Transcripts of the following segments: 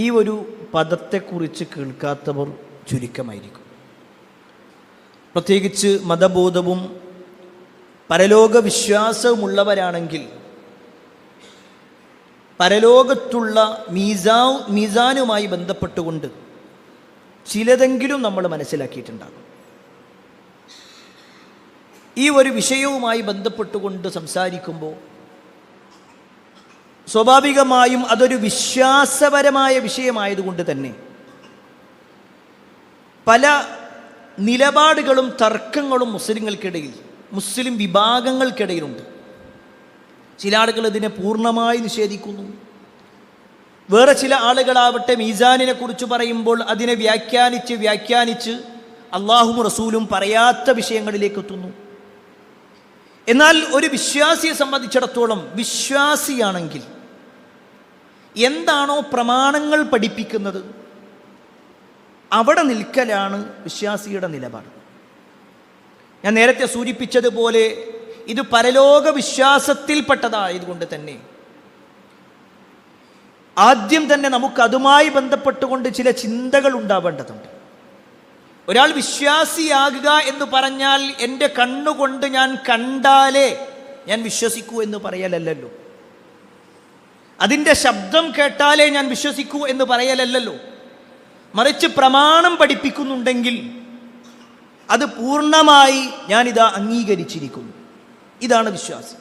ഈ ഒരു പദത്തെക്കുറിച്ച് കേൾക്കാത്തവർ ചുരുക്കമായിരിക്കും. പ്രത്യേകിച്ച് മതബോധവും പരലോക വിശ്വാസവുമുള്ളവരാണെങ്കിൽ പരലോകത്തുള്ള മീസാനുമായി ബന്ധപ്പെട്ടുകൊണ്ട് ചിലതെങ്കിലും നമ്മൾ മനസ്സിലാക്കിയിട്ടുണ്ടാകും. ഈ ഒരു വിഷയവുമായി ബന്ധപ്പെട്ടുകൊണ്ട് സംസാരിക്കുമ്പോൾ സ്വാഭാവികമായും അതൊരു വിശ്വാസപരമായ വിഷയമായതുകൊണ്ട് തന്നെ പല നിലപാടുകളും തർക്കങ്ങളും മുസ്ലിം വിഭാഗങ്ങൾക്കിടയിലുണ്ട്. ചില ആളുകൾ ഇതിനെ പൂർണ്ണമായി നിഷേധിക്കുന്നു. വേറെ ചില ആളുകളാവട്ടെ മീസാനിനെ കുറിച്ച് പറയുമ്പോൾ അതിനെ വ്യാഖ്യാനിച്ച് അള്ളാഹുവും റസൂലും പറയാത്ത വിഷയങ്ങളിലേക്ക് എത്തുന്നു. എന്നാൽ ഒരു വിശ്വാസിയെ സംബന്ധിച്ചിടത്തോളം വിശ്വാസിയാണെങ്കിൽ എന്താണോ പ്രമാണങ്ങൾ പഠിപ്പിക്കുന്നത് അവിടെ നിൽക്കലാണ് വിശ്വാസിയുടെ നിലപാട്. ഞാൻ നേരത്തെ സൂചിപ്പിച്ചതുപോലെ ഇത് പരലോക വിശ്വാസത്തിൽപ്പെട്ടതായതുകൊണ്ട് തന്നെ ആദ്യം തന്നെ നമുക്ക് അതുമായി ബന്ധപ്പെട്ടുകൊണ്ട് ചില ചിന്തകൾ ഉണ്ടാവേണ്ടതുണ്ട്. ഒരാൾ വിശ്വാസിയാകുക എന്ന് പറഞ്ഞാൽ എൻ്റെ കണ്ണുകൊണ്ട് ഞാൻ കണ്ടാലേ ഞാൻ വിശ്വസിക്കൂ എന്ന് പറയലല്ലോ, അതിൻ്റെ ശബ്ദം കേട്ടാലേ ഞാൻ വിശ്വസിക്കൂ എന്ന് പറയലല്ലോ, മറിച്ച് പ്രമാണം പഠിപ്പിക്കുന്നുണ്ടെങ്കിൽ അത് പൂർണ്ണമായി ഞാനിതാ അംഗീകരിച്ചിരിക്കുന്നു. ഇതാണ് വിശ്വാസം.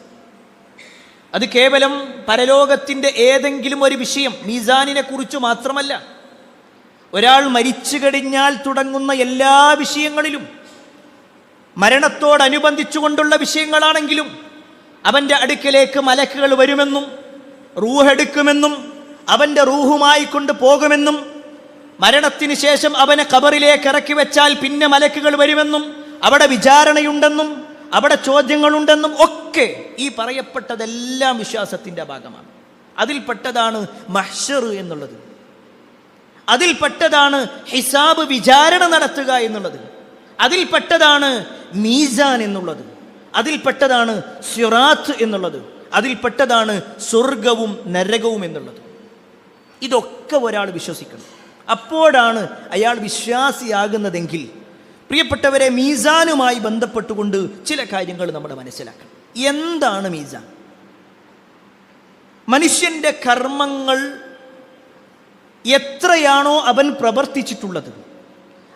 അത് കേവലം പരലോകത്തിൻ്റെ ഏതെങ്കിലും ഒരു വിഷയം മീസാനിനെ കുറിച്ച് മാത്രമല്ല, ഒരാൾ മരിച്ചു കഴിഞ്ഞാൽ തുടങ്ങുന്ന എല്ലാ വിഷയങ്ങളിലും, മരണത്തോടനുബന്ധിച്ചുകൊണ്ടുള്ള വിഷയങ്ങളാണെങ്കിലും അവൻ്റെ അടുക്കലേക്ക് മലക്കുകൾ വരുമെന്നും റൂഹെടുക്കുമെന്നും അവൻ്റെ റൂഹുമായി കൊണ്ട് പോകുമെന്നും മരണത്തിന് ശേഷം അവനെ ഖബറിലേക്ക് ഇറക്കി വെച്ചാൽ പിന്നെ മലക്കുകൾ വരുമെന്നും അവിടെ വിചാരണയുണ്ടെന്നും അവിടെ ചോദ്യങ്ങളുണ്ടെന്നും ഒക്കെ ഈ പറയപ്പെട്ടതെല്ലാം വിശ്വാസത്തിൻ്റെ ഭാഗമാണ്. അതിൽപ്പെട്ടതാണ് മഹ്ശർ എന്നുള്ളത്, അതിൽപ്പെട്ടതാണ് ഹിസാബ് വിചാരണ നടത്തുക എന്നുള്ളത്, അതിൽപ്പെട്ടതാണ് മീസാൻ എന്നുള്ളത്, അതിൽപ്പെട്ടതാണ് സിറാത്ത് എന്നുള്ളത്, അതിൽപ്പെട്ടതാണ് സ്വർഗവും നരകവും എന്നുള്ളത്. ഇതൊക്കെ ഒരാൾ വിശ്വസിക്കണം. അപ്പോഴാണ് അയാൾ വിശ്വാസിയാകുന്നതെങ്കിൽ പ്രിയപ്പെട്ടവരെ, മീസാനുമായി ബന്ധപ്പെട്ടുകൊണ്ട് ചില കാര്യങ്ങൾ നമ്മൾ മനസ്സിലാക്കണം. എന്താണ് മീസാൻ? മനുഷ്യൻ്റെ കർമ്മങ്ങൾ എത്രയാണോ അവൻ പ്രവർത്തിച്ചിട്ടുള്ളത്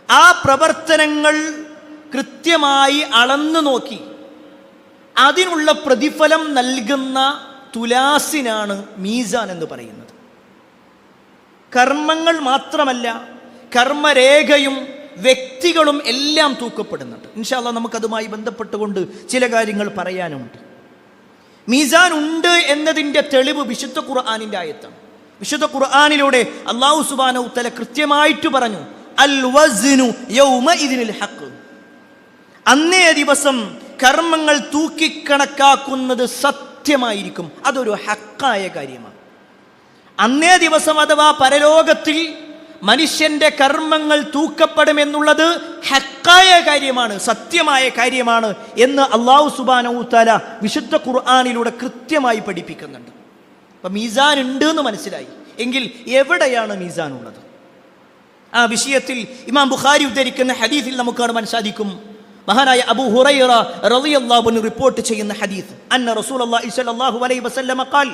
ആ പ്രവർത്തനങ്ങൾ കൃത്യമായി അളന്നു നോക്കി അതിനുള്ള പ്രതിഫലം നൽകുന്ന തുലാസിനാണ് മീസാൻ എന്ന് പറയുന്നത്. കർമ്മങ്ങൾ മാത്രമല്ല, കർമ്മരേഖയും വ്യക്തികളും എല്ലാം തൂക്കപ്പെടുന്നുണ്ട്. ഇൻഷാ അല്ലാഹ് നമുക്കതുമായി ബന്ധപ്പെട്ടുകൊണ്ട് ചില കാര്യങ്ങൾ പറയാനുണ്ട്. മീസാൻ ഉണ്ട് എന്നതിൻ്റെ തെളിവ് വിശുദ്ധ ഖുർആനിൻ്റെ ആയത്താണ്. വിശുദ്ധ ഖുർആനിലൂടെ അല്ലാഹു സുബ്ഹാനഹു തആല കൃത്യമായിട്ട് പറഞ്ഞു, അൽ വസ്നു യൗമഇദിനിൽ ഹഖ്. അന്നേ ദിവസം കർമ്മങ്ങൾ തൂക്കിക്കണക്കാക്കുന്നത് സത്യമായിരിക്കും. അതൊരു ഹക്കായ കാര്യമാണ്. അന്നേ ദിവസം അഥവാ പരലോകത്തിൽ മനുഷ്യന്റെ കർമ്മങ്ങൾ തൂക്കപ്പെടുമെന്നുള്ളത് ഹക്കായ കാര്യമാണ്, സത്യമായ കാര്യമാണ് എന്ന് അല്ലാഹു സുബ്ഹാനഹു തആല വിശുദ്ധ ഖുർആനിലൂടെ കൃത്യമായി പഠിപ്പിക്കുന്നുണ്ട്. അപ്പം മീസാൻ ഉണ്ട് എന്ന് മനസ്സിലായി. എങ്കിൽ എവിടെയാണ് മീസാൻ ഉള്ളത്? ആ വിഷയത്തിൽ ഇമാം ബുഖാരി ഉദ്ധരിക്കുന്ന ഹദീസിൽ നമുക്ക് കാണാൻ സാധിക്കും. മഹാനായ അബൂ ഹുറൈറ റളിയല്ലാഹു അൻഹു റിപ്പോർട്ട് ചെയ്യുന്ന ഹദീസ്, അന്ന റസൂലുള്ളാഹി സ്വല്ലല്ലാഹു അലൈഹി വസല്ലമ ഖാൽ,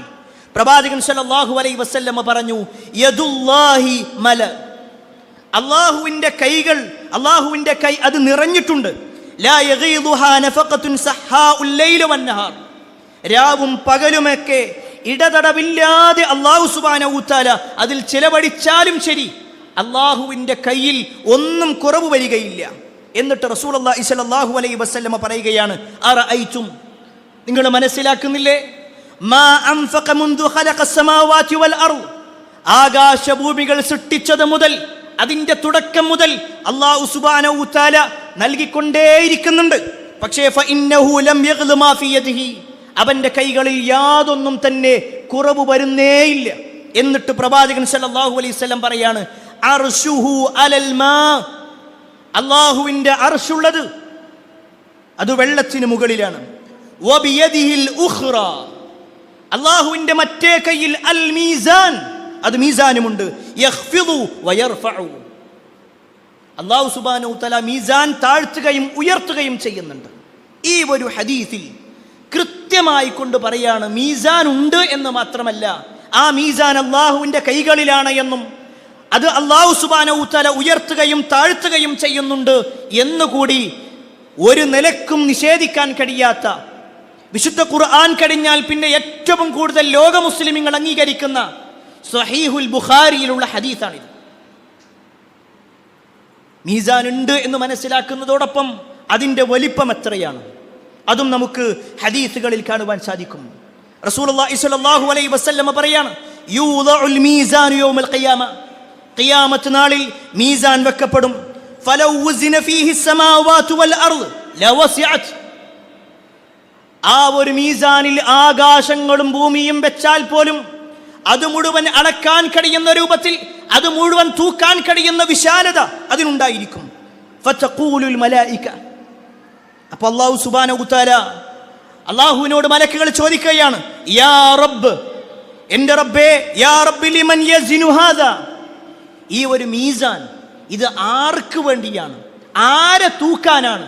പ്രവാചകൻ സ്വല്ലല്ലാഹു അലൈഹി വസല്ലമ പറഞ്ഞു, യദുല്ലാഹി മല, അല്ലാഹുവിന്റെ കൈകൾ, അല്ലാഹുവിന്റെ കൈ അത് നിറഞ്ഞിട്ടുണ്ട്. ലാ യഗീദുഹാ നഫഖത്തുൻ സഹാഉൽ ലൈല വന്നഹാർ, രാവും പകലുമൊക്കെ ഇടതടവില്ലാതെ അല്ലാഹു സുബ്ഹാനഹു തആല അതിൽ ചെലവഴിച്ചാലും ശരി അല്ലാഹുവിന്റെ കയ്യിൽ ഒന്നും കുറവ് വരികയില്ല. എന്നിട്ട് റസൂലുള്ളാഹി സ്വല്ലല്ലാഹു അലൈഹി വസല്ലമ പറയുകയാണ്, അറഅയ്തും, നിങ്ങൾ മനസ്സിലാക്കുന്നില്ലേ, മാ അൻഫഖ മുൻദു ഖലഖസ് സമാവാതി വൽ അർദ്, ആകാശഭൂമികൾ സൃഷ്ടിച്ചത് മുതൽ, അതിന്റെ തുടക്കം മുതൽ അല്ലാഹു സുബ്ഹാനഹു തആല നൽകിക്കൊണ്ടേയിരിക്കുന്നുണ്ട്. പക്ഷേ ഫഇന്നഹു ലം യഗ്ലു മാ ഫി യദിഹി, അവന്റെ കൈകളിൽ യാതൊന്നും തന്നെ കുറവ് വരുന്നേയില്ല. എന്നിട്ട് പ്രവാചകൻ സല്ലല്ലാഹു അലൈഹി വസല്ലം പറയാണ്, അർശുഹു അലൽ മാ, അല്ലാഹുവിന്റെ അർശുള്ളത് അത് വെള്ളത്തിന് മുകളിലാണ്. വബിയദിഹിൽ ഉഖ്റ, അല്ലാഹുവിന്റെ മറ്റേ കയ്യിൽ അൽ മീസാൻ, അത് മീസാനുമുണ്ട്. യഖ്ഫിദു വയർഫഉ, അല്ലാഹു സുബ്ഹാനഹു തആല മീസാൻ താഴ്ത്തുകയും ഉയർത്തുകയും ചെയ്യുന്നുണ്ട്. ഈ ഒരു ഹദീസിൽ കൃത്യമായി കൊണ്ട് പറയാണ്, മീസാൻ ഉണ്ട് എന്ന് മാത്രമല്ല, ആ മീസാൻ അള്ളാഹുവിൻ്റെ കൈകളിലാണ് എന്നും അത് അള്ളാഹു സുബ്ഹാനഹു തആല ഉയർത്തുകയും താഴ്ത്തുകയും ചെയ്യുന്നുണ്ട് എന്നുകൂടി ഒരു നിലക്കും നിഷേധിക്കാൻ കഴിയാത്ത, വിശുദ്ധ ഖുർആൻ കഴിഞ്ഞാൽ പിന്നെ ഏറ്റവും കൂടുതൽ ലോക മുസ്ലിമീങ്ങൾ അംഗീകരിക്കുന്ന സ്വഹീഹുൽ ബുഖാരിയിലുള്ള ഹദീസാണിത്. മീസാൻ ഉണ്ട് എന്ന് മനസ്സിലാക്കുന്നതോടൊപ്പം അതിൻ്റെ വലിപ്പം എത്രയാണ് അതും നമുക്ക് ഹദീസുകളിൽ കാണുവാൻ സാധിക്കും. റസൂലുള്ളാഹി സ്വല്ലല്ലാഹു അലൈഹി വസല്ലം പറയാണ്, യൂദഉൽ മീസാനു യൗമൽ ഖിയാമ, ഖിയാമത്ത് നാളിൽ മീസാൻ വെക്കപ്പെടും. ഫലൗ വസിന ഫീഹി സമാവാതു വൽ അർദ് ലവസിഅത്, ആ ഒരു മീസാനിൽ ആകാശങ്ങളും ഭൂമിയും വെച്ചാൽ പോലും അത് മുഴുവൻ അളക്കാൻ കഴിയുന്ന രൂപത്തിൽ, അത് മുഴുവൻ തൂക്കാൻ കഴിയുന്ന വിശാലത അതിനുണ്ടായിരിക്കും. ഫതഖൂലുൽ മലായിക, അപ്പോൾ അല്ലാഹു സുബ്ഹാനഹു തആല അല്ലാഹുവിനോട് മലക്കുകൾ ചോദിക്കുകയാണ്, യാ റബ്ബ്, എൻ്റെ റബ്ബേ, യാ റബ്ബി ലിമൻ യസിനു ഹാദാ, ഈ ഒരു മീസാൻ ഇത് ആർക്ക് വേണ്ടിയാണ്, ആരെ തൂക്കാനാണ്,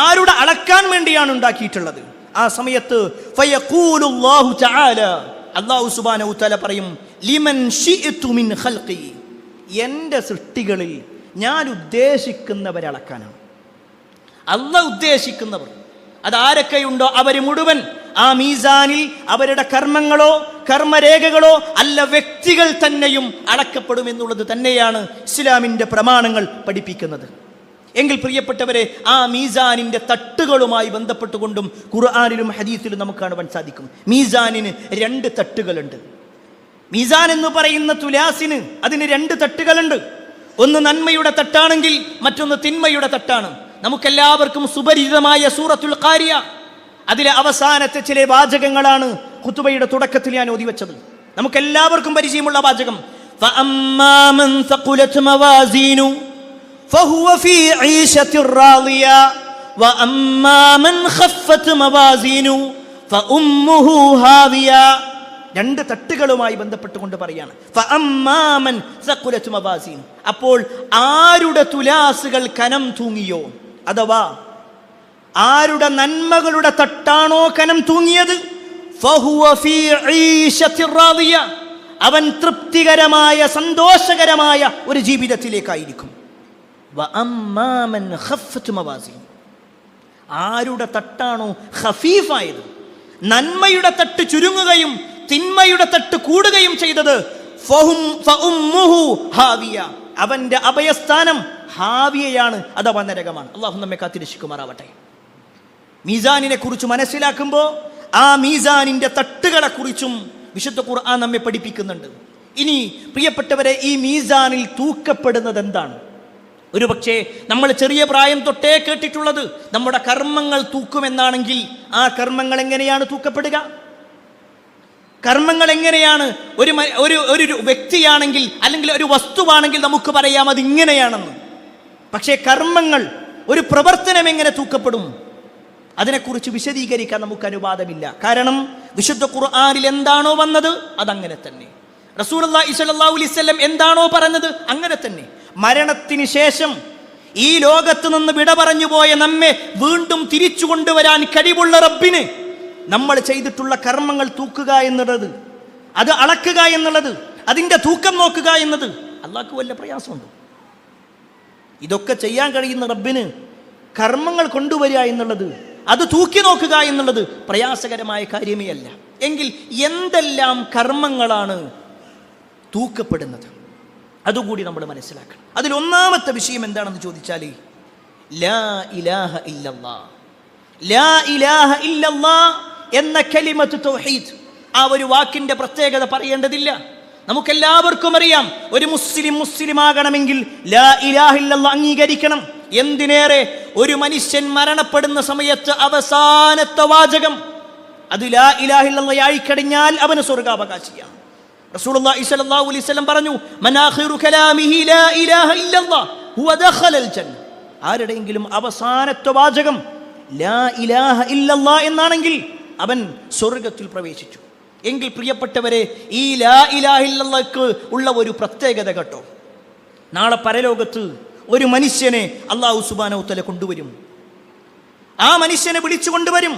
ആരുടെ അളക്കാൻ വേണ്ടിയാണ് ഉണ്ടാക്കിയിട്ടുള്ളത്? ആ സമയത്ത് ഫയഖൂലുല്ലാഹു തആല, അല്ലാഹു സുബ്ഹാനഹു തആല പറയും, ലിമൻ ശിഅതു മിൻ ഖൽഖി, എൻ്റെ സൃഷ്ടികളിൽ ഞാൻ ഉദ്ദേശിക്കുന്നവരെ അളക്കാനാണ്. അല്ലാഹു ഉദ്ദേശിക്കുന്നവർ അതാരൊക്കെയുണ്ടോ അവർ മുഴുവൻ ആ മീസാനിൽ അവരുടെ കർമ്മങ്ങളോ കർമ്മരേഖകളോ അല്ല, വ്യക്തികൾ തന്നെയും അളക്കപ്പെടും എന്നുള്ളത് തന്നെയാണ് ഇസ്ലാമിൻ്റെ പ്രമാണങ്ങൾ പഠിപ്പിക്കുന്നത്. എങ്കിൽ പ്രിയപ്പെട്ടവരെ, ആ മീസാനിൻ്റെ തട്ടുകളുമായി ബന്ധപ്പെട്ടുകൊണ്ടും ഖുർആനിലും ഹദീസിലും നമുക്ക് കാണുവാൻ സാധിക്കും. മീസാനിന് 2 തട്ടുകളുണ്ട്. മീസാൻ എന്ന് പറയുന്ന തുലാസിന് അതിന് 2 തട്ടുകളുണ്ട്. ഒന്ന് നന്മയുടെ തട്ടാണെങ്കിൽ മറ്റൊന്ന് തിന്മയുടെ തട്ടാണ്. നമുക്കെല്ലാവർക്കും സുപരിചിതമായ സൂറത്തുൽ ഖാരിയ, അതിലെ അവസാനത്തെ ചില വാചകങ്ങളാണ് ഖുതുബയുടെ തുടക്കത്തിൽ ഞാൻ ഓതി വെച്ചത്. നമുക്കെല്ലാവർക്കും പരിചയമുള്ള വാചകം, ഫഅമ്മാ മൻ സഖുലത് മവാസീനു ഫഹുവ ഫീ ഈശത്തിർ റാളിയ വഅമ്മാ മൻ ഖഫ്ഫത് മവാസീനു ഫഉമ്മുഹു ഹാവിയ. 2 തട്ടുകളുമായി ബന്ധപ്പെട്ടുകൊണ്ട് പറയാണ്, ഫഅമ്മാ മൻ സഖുലത് മവാസീനു, അപ്പോൾ ആരുടെ തുലാസുകൾ കനം തൂങ്ങിയോ, അഥവാ ആരുടെ നന്മകളുടെ തട്ടാണോ കനം തൂങ്ങിയത്, ഫഹുവ ഫീ ഈശത്തിർ റാളിയ, അവൻ തൃപ്തികരമായ സന്തോഷകരമായ ഒരു ജീവിതത്തിലേക്കായിരിക്കും. വഅമ്മാ മൻ ഖഫ്ഫത് മവാസീനു, ആരുടെ തട്ടാണോ ഖഫീഫായത്, നന്മയുടെ തട്ട് ചുരുങ്ങുകയും തിന്മയുടെ തട്ട് കൂടുകയും ചെയ്തത്, ഫഉമ്മുഹു ഹാവിയ, അവന്റെ അഭയസ്ഥാനം ഹാവിയയാണ്, അഥവാ നരകമാണ്. അല്ലാഹു നമ്മെ കാത്തിരക്ഷിക്കുമാറാവട്ടെ. മീസാനിനെ കുറിച്ച് മനസ്സിലാക്കുമ്പോൾ ആ മീസാനിന്റെ തട്ടുകളെ കുറിച്ചും വിശുദ്ധ ഖുർആൻ നമ്മെ പഠിപ്പിക്കുന്നുണ്ട്. ഇനി പ്രിയപ്പെട്ടവരെ, ഈ മീസാനിൽ തൂക്കപ്പെടുന്നത് എന്താണ്? ഒരുപക്ഷെ നമ്മൾ ചെറിയ പ്രായം തൊട്ടേ കേട്ടിട്ടുള്ളത് നമ്മുടെ കർമ്മങ്ങൾ തൂക്കുമെന്നാണെങ്കിൽ, ആ കർമ്മങ്ങൾ എങ്ങനെയാണ് തൂക്കപ്പെടുക? കർമ്മങ്ങൾ എങ്ങനെയാണ്? ഒരു വ്യക്തിയാണെങ്കിൽ അല്ലെങ്കിൽ ഒരു വസ്തുവാണെങ്കിൽ നമുക്ക് പറയാം അത് ഇങ്ങനെയാണെന്ന്. പക്ഷേ കർമ്മങ്ങൾ, ഒരു പ്രവർത്തനം എങ്ങനെ തൂക്കപ്പെടും? അതിനെക്കുറിച്ച് വിശദീകരിക്കാൻ നമുക്ക് അനുവാദമില്ല. കാരണം വിശുദ്ധ ഖുർആനിൽ എന്താണോ വന്നത് അതങ്ങനെ തന്നെ, റസൂലുള്ളാഹി സ്വല്ലല്ലാഹു അലൈഹി വസല്ലം എന്താണോ പറഞ്ഞത് അങ്ങനെ തന്നെ. മരണത്തിന് ശേഷം ഈ ലോകത്ത് നിന്ന് വിട പറഞ്ഞു പോയ നമ്മെ വീണ്ടും തിരിച്ചു കൊണ്ടുവരാൻ കഴിവുള്ള റബ്ബിന് നമ്മൾ ചെയ്തിട്ടുള്ള കർമ്മങ്ങൾ തൂക്കുക എന്നുള്ളത്, അത് അളക്കുക എന്നുള്ളത്, അതിൻ്റെ തൂക്കം നോക്കുക എന്നത് അല്ലാഹുക്ക് വല്ല പ്രയാസമുണ്ടോ? ഇതൊക്കെ ചെയ്യാൻ കഴിയുന്ന റബ്ബിന് കർമ്മങ്ങൾ കൊണ്ടുവരിക എന്നുള്ളത്, അത് തൂക്കി നോക്കുക എന്നുള്ളത് പ്രയാസകരമായ കാര്യമേ അല്ല. എങ്കിൽ എന്തെല്ലാം കർമ്മങ്ങളാണ് തൂക്കപ്പെടുന്നത് അതുകൂടി നമ്മൾ മനസ്സിലാക്കണം. അതിൽ ഒന്നാമത്തെ വിഷയം എന്താണെന്ന് ചോദിച്ചാൽ, ലാ ഇലാഹ ഇല്ലല്ലാഹ്. ലാ ഇലാഹ ഇല്ലല്ലാഹ് എന്ന കലിമത്ത് തൗഹീദ്, ആ ഒരു വാക്കിന്റെ പ്രത്യേകത പറയേണ്ടതില്ല. നമുക്കെല്ലാവർക്കും അറിയാം, ഒരു മുസ്ലിം ആകണമെങ്കിൽ ലാ ഇലാഹ ഇല്ലല്ലാഹ് അംഗീകരിക്കണം. എന്തിനേറെ, ഒരു മനുഷ്യൻ മരണപ്പെടുന്ന സമയത്ത് അവസാനത്തെ വാചകം അത് ലാ ഇലാഹ ഇല്ലല്ലാഹ് ആയിക്കഴിഞ്ഞാൽ അവന് സ്വർഗ്ഗാവകാശിയാണ്. റസൂലുള്ളാഹി സ്വല്ലല്ലാഹു അലൈഹി വസല്ലം പറഞ്ഞു, മൻ ആഖിറു കലാമിഹി ലാ ഇലാഹ ഇല്ലല്ലാഹ് ഹുവ ദഖലൽ ജന്ന. ആരുടെയെങ്കിലും അവസാനത്തെ വാചകം ലാ ഇലാഹ ഇല്ലല്ലാഹ് എന്നാണെങ്കിൽ അവൻ സ്വർഗ്ഗത്തിൽ പ്രവേശിച്ചു. എങ്കിൽ പ്രിയപ്പെട്ടവരെ, ഈ ലാ ഇലാഹ ഇല്ലല്ലാഹ്ക്ക് ഉള്ള ഒരു പ്രത്യേകത കേട്ടോ. നാളെ പരലോകത്ത് ഒരു മനുഷ്യനെ അല്ലാഹു സുബ്ഹാനഹു വ തആല കൊണ്ടുവരും. ആ മനുഷ്യനെ വിളിച്ചു കൊണ്ടുവരും.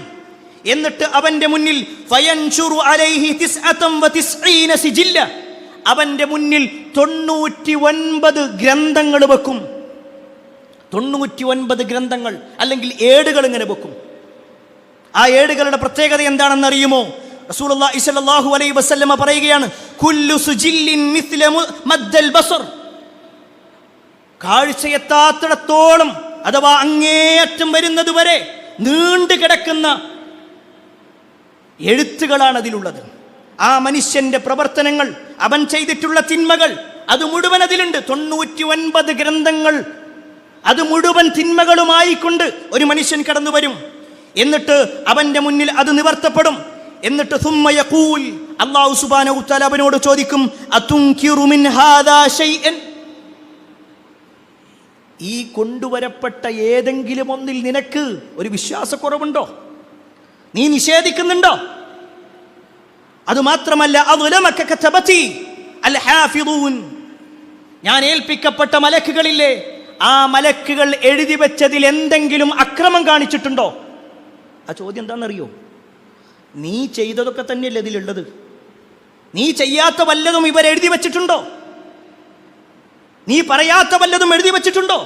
എന്നിട്ട് അവന്റെ മുന്നിൽ ഫയൻഷുറു അലൈഹി 99 സിജില്ല, അവന്റെ മുന്നിൽ 99 ഗ്രന്ഥങ്ങൾ വെക്കും. 99 ഗ്രന്ഥങ്ങൾ അല്ലെങ്കിൽ ഏടുകൾ ഇങ്ങനെ വെക്കും. ആ ഏടുകളുടെ പ്രത്യേകത എന്താണെന്ന് അറിയുമോ? റസൂലുള്ളാഹി സ്വല്ലല്ലാഹു അലൈഹി വസല്ലമ പറയുകയാണ്, കുല്ലു സുജില്ലിൻ മിസ്ല മദ്ദൽ ബസർ, കാഴ്ചയെത്താത്തിടത്തോളം അഥവാ അങ്ങേയറ്റം വരുന്നത് വരെ നീണ്ടു കിടക്കുന്ന എഴുത്തുകളാണ് അതിലുള്ളത്. ആ മനുഷ്യന്റെ പ്രവർത്തനങ്ങൾ, അവൻ ചെയ്തിട്ടുള്ള തിന്മകൾ, അത് മുഴുവൻ അതിലുണ്ട്. 99 ഗ്രന്ഥങ്ങൾ, അത് മുഴുവൻ തിന്മകളുമായിക്കൊണ്ട് ഒരു മനുഷ്യൻ കടന്നു വരും. എന്നിട്ട് അവന്റെ മുന്നിൽ അത് നിവർത്തപ്പെടും. എന്നിട്ട് സുമ്മ യഖൂൽ, അല്ലാഹു സുബ്ഹാനഹു വ തആല അവനോട് ചോദിക്കും, അതുൻകിറു മിൻ ഹാദാ ശൈഅൻ, ഈ കൊണ്ടുവരപ്പെട്ട ഏതെങ്കിലും ഒന്നിൽ നിനക്ക് ഒരു വിശ്വാസക്കുറവുണ്ടോ? നീ നിഷേധിക്കുന്നുണ്ടോ? അതുമാത്രമല്ല, അദ്ലമക കതബതി അൽ ഹാഫിദൂൻ, ഞാൻ ഏൽപ്പിക്കപ്പെട്ട മലക്കുകളില്ലേ, ആ മലക്കുകൾ എഴുതി വെച്ചതിൽ എന്തെങ്കിലും അക്രമം കാണിച്ചിട്ടുണ്ടോ? ആ ചോദ്യം എന്താണെന്നറിയോ? നീ ചെയ്തതൊക്കെ തന്നെയല്ലേ ഇതിലുള്ളത്. നീ ചെയ്യാത്ത വല്ലതും ഇവർ എഴുതി വെച്ചിട്ടുണ്ടോ? നീ പറയാത്ത വല്ലതും എഴുതി വെച്ചിട്ടുണ്ടോ?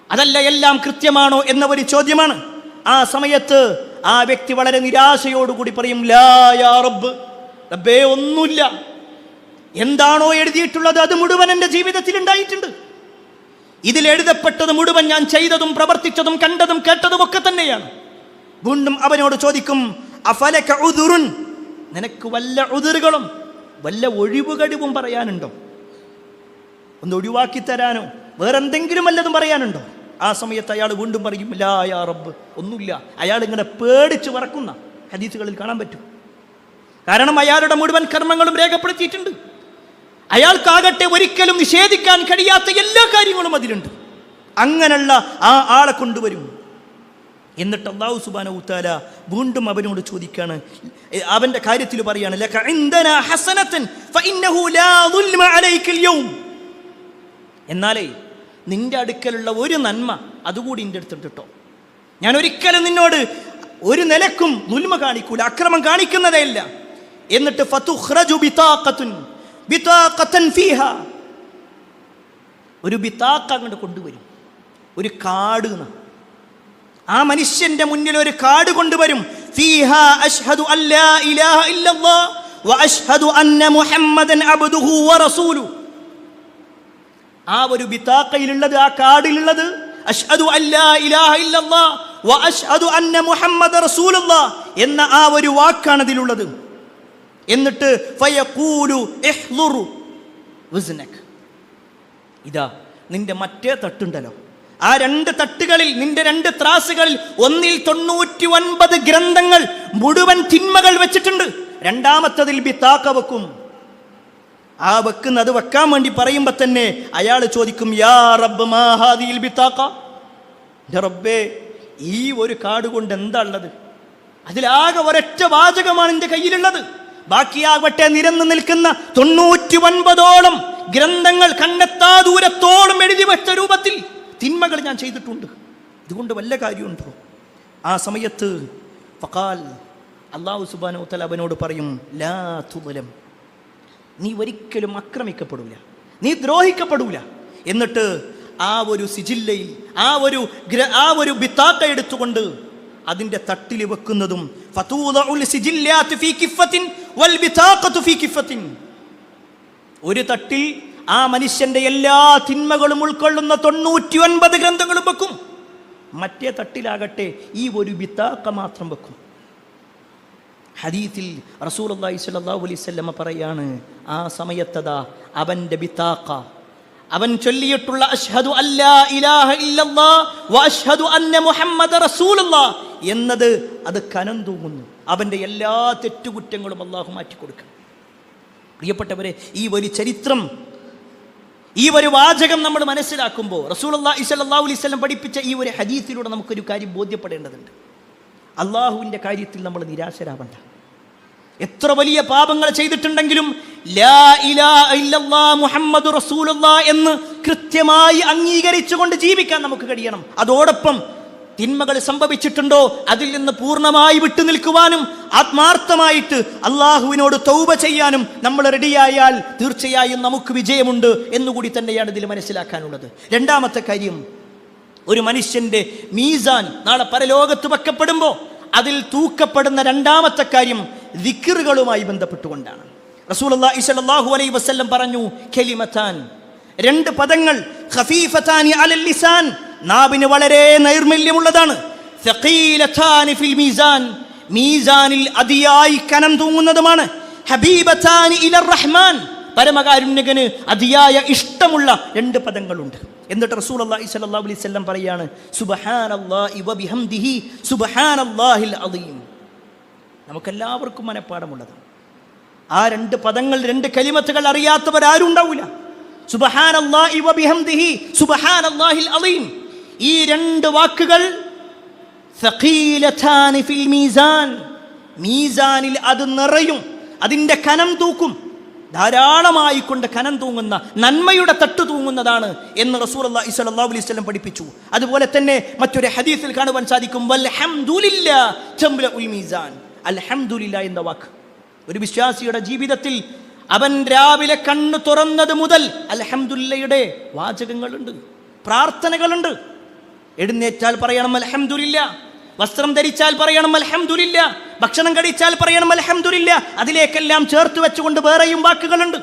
അതല്ല എല്ലാം കൃത്യമാണോ എന്ന ഒരു ചോദ്യമാണ്. ആ സമയത്ത് ആ വ്യക്തി വളരെ നിരാശയോടുകൂടി പറയും, ലാ യാ റബ്ബ്, റബ്ബേ ഒന്നുമില്ല. എന്താണോ എഴുതിയിട്ടുള്ളത് അത് മുഴുവൻ എൻ്റെ ജീവിതത്തിൽ ഉണ്ടായിട്ടുണ്ട്. ഇതിൽ എഴുതപ്പെട്ടത് മുഴുവൻ ഞാൻ ചെയ്തതും പ്രവർത്തിച്ചതും കണ്ടതും കേട്ടതും ഒക്കെ തന്നെയാണ്. വീണ്ടും അവനോട് ചോദിക്കും, അഫലക ഉദുറുൻ, നിനക്ക് വല്ല ഉദുറുകളും വല്ല ഒഴിവുകഴിവും പറയാനുണ്ടോ? ഒന്ന് ഒഴിവാക്കി തരാനോ വേറെന്തെങ്കിലും വല്ലതും പറയാനുണ്ടോ? ആ സമയത്ത് അയാൾ വീണ്ടും പറയും, ലാ യാ റബ്ബ്, ഒന്നുമില്ല. അയാൾ ഇങ്ങനെ പേടിച്ച് വറക്കുന്ന ഹദീസുകളിൽ കാണാൻ പറ്റും. കാരണം അയാളുടെ മുഴുവൻ കർമ്മങ്ങളും രേഖപ്പെടുത്തിയിട്ടുണ്ട്. അയാൾക്കാകട്ടെ ഒരിക്കലും നിഷേധിക്കാൻ കഴിയാത്ത എല്ലാ കാര്യങ്ങളും അതിലുണ്ട്. അങ്ങനെയുള്ള ആ ആളെ കൊണ്ടുവരും. എന്നിട്ട് അല്ലാഹു സുബ്ഹാനഹു വ തആല വീണ്ടും അവനോട് ചോദിക്കാണ്, അവന്റെ കാര്യത്തിൽ പറയാണ്, ലക ഇൻദനാ ഹസനതൻ ഫഇന്നഹു ലാ ദുൽമ അലൈക്കൽ യൗം, എന്നാലേ നിന്റെ അടുക്കലുള്ള ഒരു നന്മ അതുകൂടി എൻ്റെ അടുത്തുണ്ട് കേട്ടോ. ഞാൻ ഒരിക്കലും നിന്നോട് ഒരു നിലക്കും ദുൽമ കാണിക്കൂല, അക്രമം കാണിക്കുന്നതേ ഇല്ല. എന്നിട്ട് ഫതുഖ്റജു ബിതാഖത്തുൻ ബിതാഖതൻ ഫീഹാ, ഒരു ബിതാഖ അങ്ങോട്ട് കൊണ്ടുവരും, ഒരു കാർഡ്. ആ മനുഷ്യന്റെ മുന്നിൽ ഒരു കാർഡ് കൊണ്ടുവരും. ഫീഹാ അശ്ഹദു അല്ലാ ഇലാഹ ഇല്ലല്ലാഹ് വ അശ്ഹദു അന്ന മുഹമ്മദൻ അബ്ദുഹു വ റസൂലുഹു. ആ ഒരു ബിതാഖയിലുള്ളത്, ആ കാർഡിലുള്ളത് അശ്ഹദു അല്ലാ ഇലാഹ ഇല്ലല്ലാഹ് വ അശ്ഹദു അന്ന മുഹമ്മദ റസൂലുള്ളാഹ് എന്ന ആ ഒരു വാക്കാണ് അതിലുള്ളത്. എന്നിട്ട് ഫയഖൂലു ഇഹ്ദുർ വസ്നക, ഇതാ നിന്റെ മറ്റേ തട്ടുണ്ടല്ലോ, ആ 2 തട്ടുകളിൽ, നിന്റെ 2 ത്രാസുകളിൽ ഒന്നിൽ 99 ഗ്രന്ഥങ്ങൾ മുഴുവൻ തിന്മകൾ വെച്ചിട്ടുണ്ട്, രണ്ടാമത്തതിൽ ബിതാഖ വെക്കും. ആ വെക്കുന്നത് വെക്കാൻ വേണ്ടി പറയുമ്പോൾ തന്നെ അയാൾ ചോദിക്കും, യാ റബ്ബ് മാ ഹാദിഹിൽ ബിതാഖ, റബ്ബേ ഈ ഒരു കാർഡ് കൊണ്ട് എന്താ ഉള്ളത്? അതിലാകെ ഒരൊറ്റ വാചകമാണ് എൻ്റെ കയ്യിലുള്ളത്. ബാക്കിയാകട്ടെ നിരന്നു നിൽക്കുന്ന 99ഓളം ഗ്രന്ഥങ്ങൾ കണ്ണെത്താ ദൂരത്തോളം എഴുതി വെച്ച രൂപത്തിൽ തിന്മകൾ ഞാൻ ചെയ്തിട്ടുണ്ട്. ഇതുകൊണ്ട് വല്ല കാര്യമുണ്ടോ? ആ സമയത്ത് ഫഖാൽ, അല്ലാഹു സുബ്ഹാനഹു വ തആല അവനോട് പറയും, ലാ തുദ്ലം, നീ ഒരിക്കലും ആക്രമിക്കപ്പെടൂല, നീ ദ്രോഹിക്കപ്പെടൂല. എന്നിട്ട് ആ ഒരു സിജില്ലയിൽ ആ ഒരു ബിതാഖ എടുത്തുകൊണ്ട് അതിൻ്റെ തട്ടിൽ വെക്കുന്നതും, ഫതൂദഉൽ സിജില്ലാത്ത് ഫീ കിഫത്തിൻ വൽ ബിതാഖത്തു ഫീ കിഫത്തിൻ, ഒരു തട്ടിൽ ആ മനുഷ്യന്റെ എല്ലാ തിന്മകളും ഉൾക്കൊള്ളുന്ന 99 ഗ്രന്ഥങ്ങളും വെക്കും, മറ്റേ തട്ടിലാകട്ടെ ഈ ഒരു ബിതാഖ മാത്രം വെക്കും. ഹദീസിൽ റസൂലുള്ളാഹി സ്വല്ലല്ലാഹു അലൈഹി വസല്ലമ പറയാണ്, ആ സമയത്തതാ അവന്റെ ബിതാഖ, അവൻ ചൊല്ലിയിട്ടുള്ള അശ്ഹദു അല്ലാ ഇലാഹ ഇല്ലല്ലാഹ് വ അശ്ഹദു അന്ന മുഹമ്മദ റസൂലുള്ളാഹ് എന്നത് അത് കനം തൂങ്ങുന്നു. അവന്റെ എല്ലാ തെറ്റുകുറ്റങ്ങളും അല്ലാഹു മാറ്റിക്കൊടുക്കും. പ്രിയപ്പെട്ടവരെ, ഈ ഒരു ചരിത്രം, ഈ ഒരു വാചകം നമ്മൾ മനസ്സിലാക്കുമ്പോൾ റസൂലുള്ളാഹി സ്വല്ലല്ലാഹു അലൈഹി വസല്ലം പഠിപ്പിച്ച ഈ ഒരു ഹദീസിലൂടെ നമുക്കൊരു കാര്യം ബോധ്യപ്പെടേണ്ടതുണ്ട്. അള്ളാഹുവിൻ്റെ കാര്യത്തിൽ നമ്മൾ നിരാശരാവണ്ട. എത്ര വലിയ പാപങ്ങൾ ചെയ്തിട്ടുണ്ടെങ്കിലും ലാ ഇലാഹ ഇല്ലല്ലാഹ് മുഹമ്മദു റസൂലുള്ളാഹ് എന്ന് കൃത്യമായി അംഗീകരിച്ചുകൊണ്ട് ജീവിക്കാൻ നമുക്ക് കഴിയണം. അതോടൊപ്പം തിന്മകൾ സംഭവിച്ചിട്ടുണ്ടോ അതിൽ നിന്ന് പൂർണ്ണമായി വിട്ടുനിൽക്കുവാനും ആത്മാർത്ഥമായിട്ട് അള്ളാഹുവിനോട് തൗബ ചെയ്യാനും നമ്മൾ റെഡിയായാൽ തീർച്ചയായും നമുക്ക് വിജയമുണ്ട് എന്നുകൂടി തന്നെയാണ് ഇതിൽ മനസ്സിലാക്കാനുള്ളത്. രണ്ടാമത്തെ കാര്യം, ഒരു മനുഷ്യന്റെ മീസാൻ നാളെ പരലോകത്ത് വെക്കപ്പെടുമ്പോൾ അതിൽ തൂക്കപ്പെടുന്ന രണ്ടാമത്തെ കാര്യം ദിക്റുകളുമായി ബന്ധപ്പെട്ടുകൊണ്ടാണ്. റസൂലുള്ളാഹി സ്വല്ലല്ലാഹു അലൈഹി വസല്ലം പറഞ്ഞു, കലിമതാൻ, രണ്ട് പദങ്ങൾ, ഖഫീഫതാനി അലൽ ലിസാൻ, നാവിന് വളരെ നൈർമല്യമുള്ളതാണ്, സഖീലതാനി ഫിൽ മീസാൻ, മീസാനിൽ അതിയായി കനം തൂങ്ങുന്നതുമാണ്, ഹബീബതാനി ഇലർ റഹ്മാൻ, പരമകാരുണ്യകന് അതിയായ ഇഷ്ടമുള്ള രണ്ട് പദങ്ങളുണ്ട്. എന്നിട്ട് റസൂലുള്ളാഹി സ്വല്ലല്ലാഹു അലൈഹി വസല്ലം പറയാണ്, സുബ്ഹാനല്ലാഹി വബിഹംദിഹി സുബ്ഹാനല്ലാഹിൽ അദീം. നമുക്കെല്ലാവർക്കും മനഃപ്പാടമുള്ളതാണ്. ആ രണ്ട് പദങ്ങൾ, രണ്ട് കലിമത്തുകൾ അറിയാത്തവരാരും ഉണ്ടാവില്ല. സുബ്ഹാനല്ലാഹി വബിഹംദിഹി സുബ്ഹാനല്ലാഹിൽ അദീം. ഈ രണ്ട് വാക്കുകൾ സഖീലതാനി ഫിൽ മീസാൻ, മീസാനിൽ അത് നിറയും, അതിൻ്റെ കനം തൂക്കും, ധാരാളമായി കൊണ്ട് കനം തൂങ്ങുന്ന, നന്മയുടെ തട്ട് തൂങ്ങുന്നതാണ് എന്ന് റസൂലുള്ളാഹി സ്വല്ലല്ലാഹു അലൈഹി വസല്ലം പഠിപ്പിച്ചു. അതുപോലെ തന്നെ മറ്റൊരു ഹദീസിൽ കാണുവാൻ സാധിക്കും, വൽഹംദുലില്ലാഹ് തംലഉൽ മീസാൻ. അൽഹംദുലില്ലാഹ് എന്ന വാക്ക് ഒരു വിശ്വാസിയുടെ ജീവിതത്തിൽ അവൻ രാവിലെ കണ്ണു തുറന്നത് മുതൽ അൽഹംദുലില്ലയുടെ വാചകങ്ങളുണ്ട്, പ്രാർത്ഥനകളുണ്ട്. എഴുന്നേറ്റാൽ പറയണം അൽഹംദുലില്ലാഹ്, വസ്ത്രം ധരിച്ചാൽ പറയണം അൽഹംദുലില്ലാഹ്, ഭക്ഷണം കഴിച്ചാൽ പറയണം അൽഹംദുലില്ലാഹ്. അതിലേക്കെല്ലാം ചേർത്ത് വെച്ചുകൊണ്ട് വേറെയും വാക്കുകളുണ്ട്.